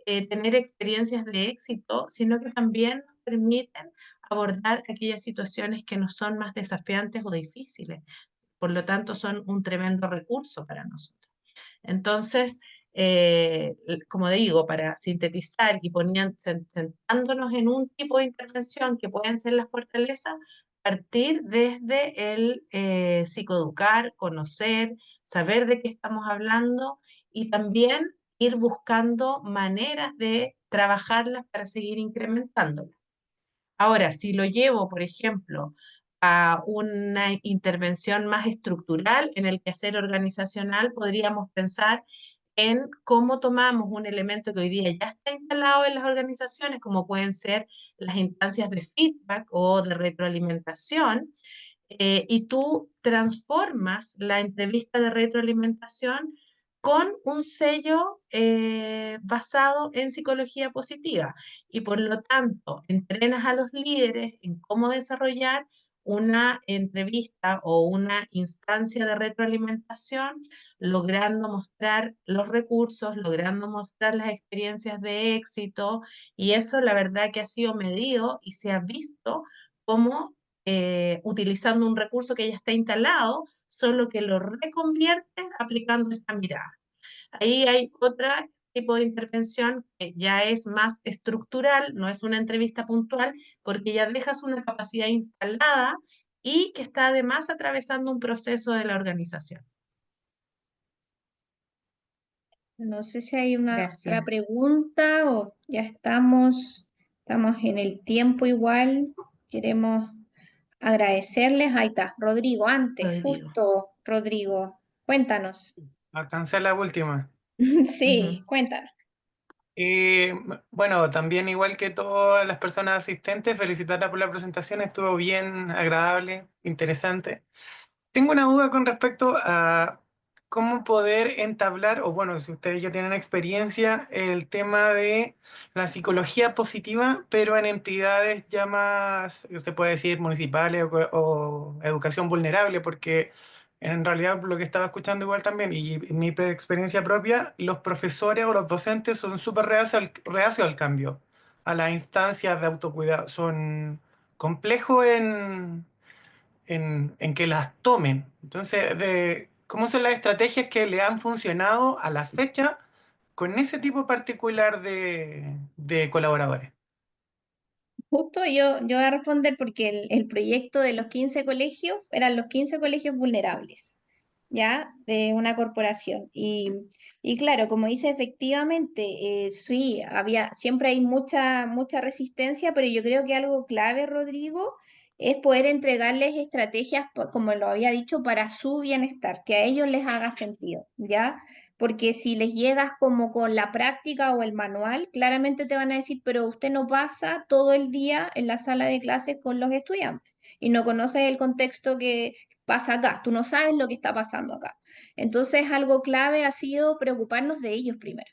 tener experiencias de éxito, sino que también nos permiten abordar aquellas situaciones que nos son más desafiantes o difíciles. Por lo tanto, son un tremendo recurso para nosotros. Entonces, como digo, para sintetizar y sentándonos en un tipo de intervención que pueden ser las fortalezas, partir desde el psicoeducar, conocer, saber de qué estamos hablando y también ir buscando maneras de trabajarlas para seguir incrementándolas. Ahora, si lo llevo, por ejemplo, a una intervención más estructural en el quehacer organizacional, podríamos pensar en cómo tomamos un elemento que hoy día ya está instalado en las organizaciones, como pueden ser las instancias de feedback o de retroalimentación, y tú transformas la entrevista de retroalimentación con un sello basado en psicología positiva y por lo tanto entrenas a los líderes en cómo desarrollar una entrevista o una instancia de retroalimentación, logrando mostrar los recursos, logrando mostrar las experiencias de éxito y eso la verdad que ha sido medido y se ha visto como utilizando un recurso que ya está instalado, solo que lo reconviertes aplicando esta mirada. Ahí hay otro tipo de intervención que ya es más estructural, no es una entrevista puntual, porque ya dejas una capacidad instalada y que está además atravesando un proceso de la organización. No sé si hay una otra Gracias. pregunta o ya estamos en el tiempo igual. Queremos agradecerles. Ahí está, Rodrigo, antes, Rodrigo. justo, Rodrigo, cuéntanos. Alcancé la última. Sí, cuéntanos. Bueno, también igual que todas las personas asistentes, felicitarla por la presentación, estuvo bien agradable, interesante. Tengo una duda con respecto a cómo poder entablar, o bueno, si ustedes ya tienen experiencia, el tema de la psicología positiva, pero en entidades ya más, se puede decir, municipales o educación vulnerable, porque en realidad lo que estaba escuchando igual también, y mi experiencia propia, los profesores o los docentes son súper reacios al cambio, a las instancias de autocuidado. Son complejos en que las tomen. Entonces, ¿cómo son las estrategias que le han funcionado a la fecha con ese tipo particular de colaboradores? Justo yo voy a responder porque el proyecto de los 15 colegios eran los 15 colegios vulnerables, ¿ya? De una corporación. Y claro, como dice, efectivamente, sí, siempre hay mucha resistencia, pero yo creo que algo clave, Rodrigo, es poder entregarles estrategias, como lo había dicho, para su bienestar, que a ellos les haga sentido, ¿ya? Porque si les llegas como con la práctica o el manual, claramente te van a decir, pero usted no pasa todo el día en la sala de clases con los estudiantes y no conoces el contexto que pasa acá, tú no sabes lo que está pasando acá. Entonces, algo clave ha sido preocuparnos de ellos primero,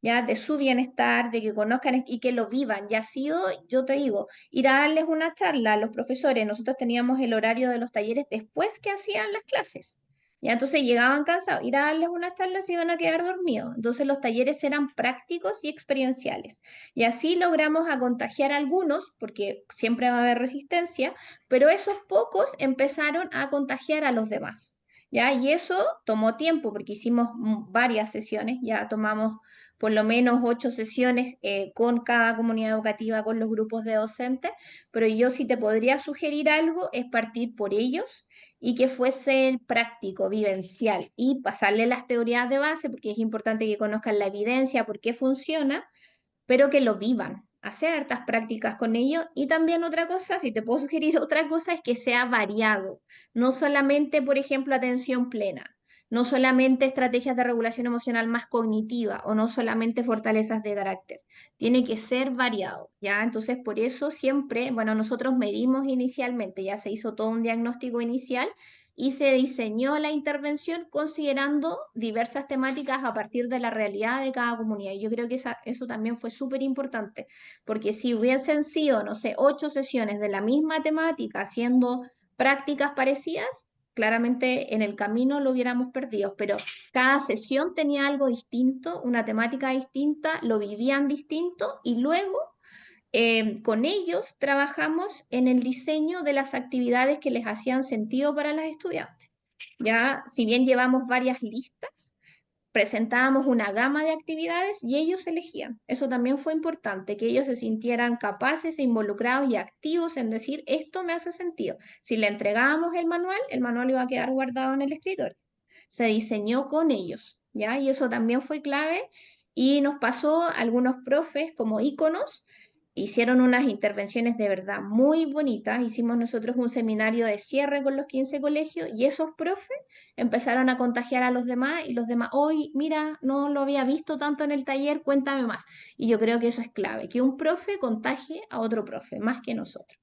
ya de su bienestar, de que conozcan y que lo vivan. Ya ha sido, yo te digo, ir a darles una charla a los profesores. Nosotros teníamos el horario de los talleres después que hacían las clases. Ya entonces llegaban cansados, ir a darles unas charlas y iban a quedar dormidos. Entonces los talleres eran prácticos y experienciales. Y así logramos a contagiar a algunos, porque siempre va a haber resistencia, pero esos pocos empezaron a contagiar a los demás. ¿Ya? Y eso tomó tiempo, porque hicimos varias sesiones, ya tomamos por lo menos 8 sesiones con cada comunidad educativa, con los grupos de docentes, pero yo sí te podría sugerir algo, es partir por ellos y que fuese práctico, vivencial, y pasarle las teorías de base, porque es importante que conozcan la evidencia, por qué funciona, pero que lo vivan, hacer hartas prácticas con ellos. Y también otra cosa, si te puedo sugerir otra cosa, es que sea variado, no solamente, por ejemplo, atención plena, no solamente estrategias de regulación emocional más cognitiva o no solamente fortalezas de carácter, tiene que ser variado, ¿ya? Entonces, por eso siempre, bueno, nosotros medimos inicialmente, ya se hizo todo un diagnóstico inicial y se diseñó la intervención considerando diversas temáticas a partir de la realidad de cada comunidad. Y yo creo que eso también fue súper importante, porque si hubiesen sido, no sé, 8 sesiones de la misma temática haciendo prácticas parecidas, claramente en el camino lo hubiéramos perdido, pero cada sesión tenía algo distinto, una temática distinta, lo vivían distinto y luego con ellos trabajamos en el diseño de las actividades que les hacían sentido para las estudiantes. Ya, si bien llevamos varias listas, presentábamos una gama de actividades y ellos elegían. Eso también fue importante, que ellos se sintieran capaces, involucrados y activos en decir, esto me hace sentido. Si le entregábamos el manual iba a quedar guardado en el escritorio. Se diseñó con ellos, ¿ya? Y eso también fue clave y nos pasó a algunos profes como íconos, hicieron unas intervenciones de verdad muy bonitas. Hicimos nosotros un seminario de cierre con los 15 colegios y esos profes empezaron a contagiar a los demás y los demás, hoy, mira, no lo había visto tanto en el taller, cuéntame más. Y yo creo que eso es clave, que un profe contagie a otro profe, más que nosotros.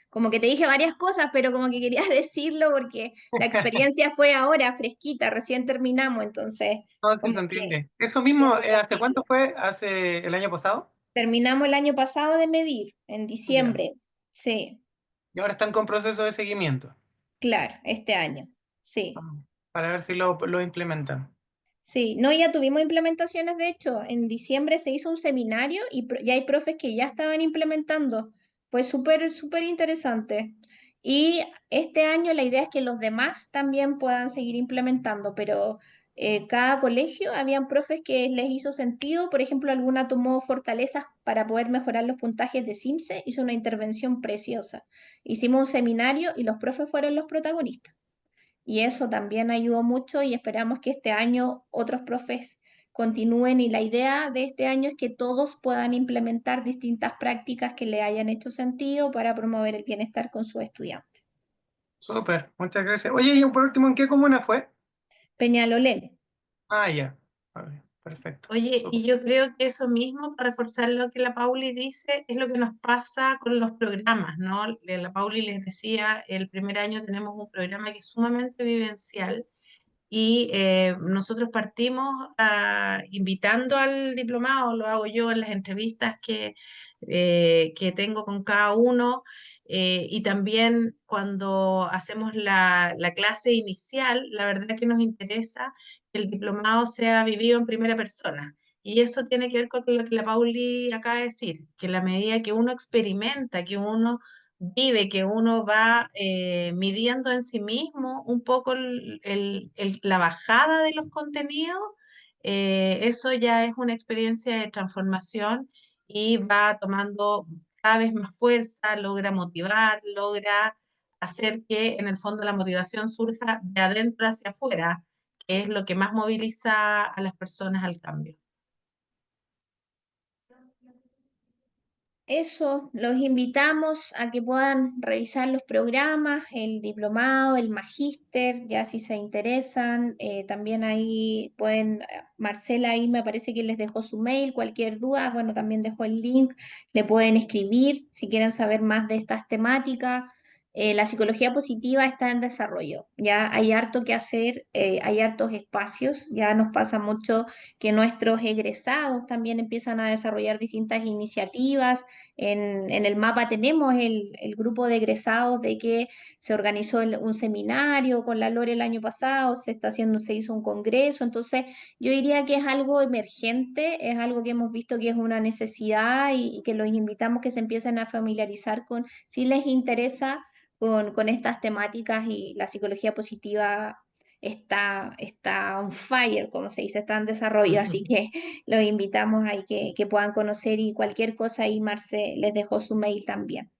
Como que te dije varias cosas, pero como que quería decirlo porque la experiencia fue ahora, fresquita, recién terminamos, entonces, No, sí como se que entiende. Eso mismo, quiero ¿hace compartirlo. cuánto fue? ¿Hace el año pasado? Terminamos el año pasado de medir, en Ya. diciembre. Sí, Y ahora están con proceso de seguimiento, claro, este año. Sí, para ver si lo implementan. sí. No, ya tuvimos implementaciones, de hecho, en diciembre se hizo un seminario y ya hay profes que ya estaban implementando. Fue súper, súper interesante. Y este año la idea es que los demás también puedan seguir implementando, pero cada colegio habían profes que les hizo sentido. Por ejemplo, alguna tomó fortalezas para poder mejorar los puntajes de CIMSE, hizo una intervención preciosa. Hicimos un seminario y los profes fueron los protagonistas. Y eso también ayudó mucho y esperamos que este año otros profes continúen y la idea de este año es que todos puedan implementar distintas prácticas que le hayan hecho sentido para promover el bienestar con sus estudiantes. Súper, muchas gracias. Oye, y por último, ¿en qué comuna fue? Peñalolén. Ah, ya. Vale, perfecto. Oye, y Súper. yo creo que eso mismo, para reforzar lo que la Pauli dice, es lo que nos pasa con los programas, ¿no? La Pauli les decía, el primer año tenemos un programa que es sumamente vivencial y nosotros partimos invitando al diplomado, lo hago yo en las entrevistas que tengo con cada uno, y también cuando hacemos la clase inicial, la verdad que nos interesa que el diplomado sea vivido en primera persona. Y eso tiene que ver con lo que la Pauli acaba de decir, que en la medida que uno experimenta, que uno vive, que uno va midiendo en sí mismo un poco la bajada de los contenidos, eso ya es una experiencia de transformación y va tomando cada vez más fuerza, logra motivar, logra hacer que en el fondo la motivación surja de adentro hacia afuera, que es lo que más moviliza a las personas al cambio. Eso, los invitamos a que puedan revisar los programas, el diplomado, el magíster, ya si se interesan. También ahí pueden, Marcela ahí me parece que les dejó su mail, cualquier duda, bueno, también dejó el link, le pueden escribir si quieren saber más de estas temáticas. La psicología positiva está en desarrollo, ya hay harto que hacer, hay hartos espacios, ya nos pasa mucho que nuestros egresados también empiezan a desarrollar distintas iniciativas. En el mapa tenemos el grupo de egresados de que se organizó un seminario con la Lore el año pasado, se hizo un congreso, entonces yo diría que es algo emergente, es algo que hemos visto que es una necesidad y que los invitamos que se empiecen a familiarizar con, si les interesa, con estas temáticas y la psicología positiva está on fire, como se dice, está en desarrollo, así que los invitamos ahí que puedan conocer y cualquier cosa ahí Marce les dejó su mail también.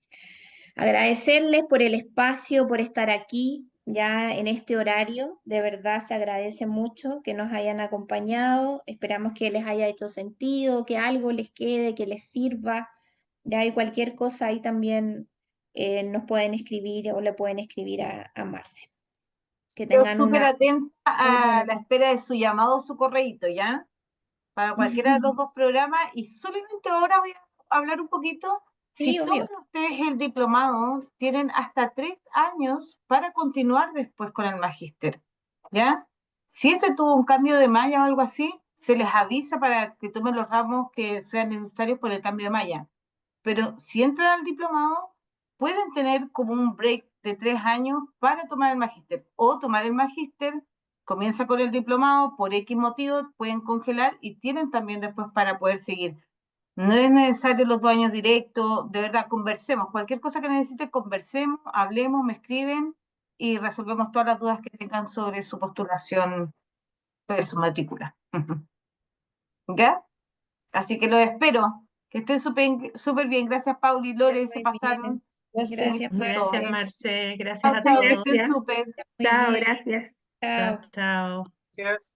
Agradecerles por el espacio, por estar aquí ya en este horario. De verdad se agradece mucho que nos hayan acompañado. Esperamos que les haya hecho sentido, que algo les quede, que les sirva. Ya hay cualquier cosa ahí también nos pueden escribir o le pueden escribir a Marce. Que Yo tengan súper una atenta muy a buena la tarde. espera de su llamado o su correíto, ¿ya? Para cualquiera de los dos programas. Y solamente ahora voy a hablar un poquito. Sí, Si obvio. toman ustedes el diplomado, tienen hasta 3 años para continuar después con el magíster, ¿ya? Si este tuvo un cambio de malla o algo así, se les avisa para que tomen los ramos que sean necesarios por el cambio de malla. Pero si entran al diplomado, pueden tener como un break de 3 años para tomar el magíster. O tomar el magíster, comienza con el diplomado, por X motivo pueden congelar y tienen también después para poder seguir. No es necesario los 2 años directos, de verdad, conversemos. Cualquier cosa que necesiten, conversemos, hablemos, me escriben y resolvemos todas las dudas que tengan sobre su postulación sobre su matrícula. ¿Ya? Así que los espero. Que estén súper bien. Gracias, Pauli y Lore, se Muy bien. pasaron. Gracias, Gracias, Marce. Marce. Gracias Chao, a chao, que todos. estén Gracias. súper. Muy Chao, bien. gracias. Chao. Chao, chao. Gracias.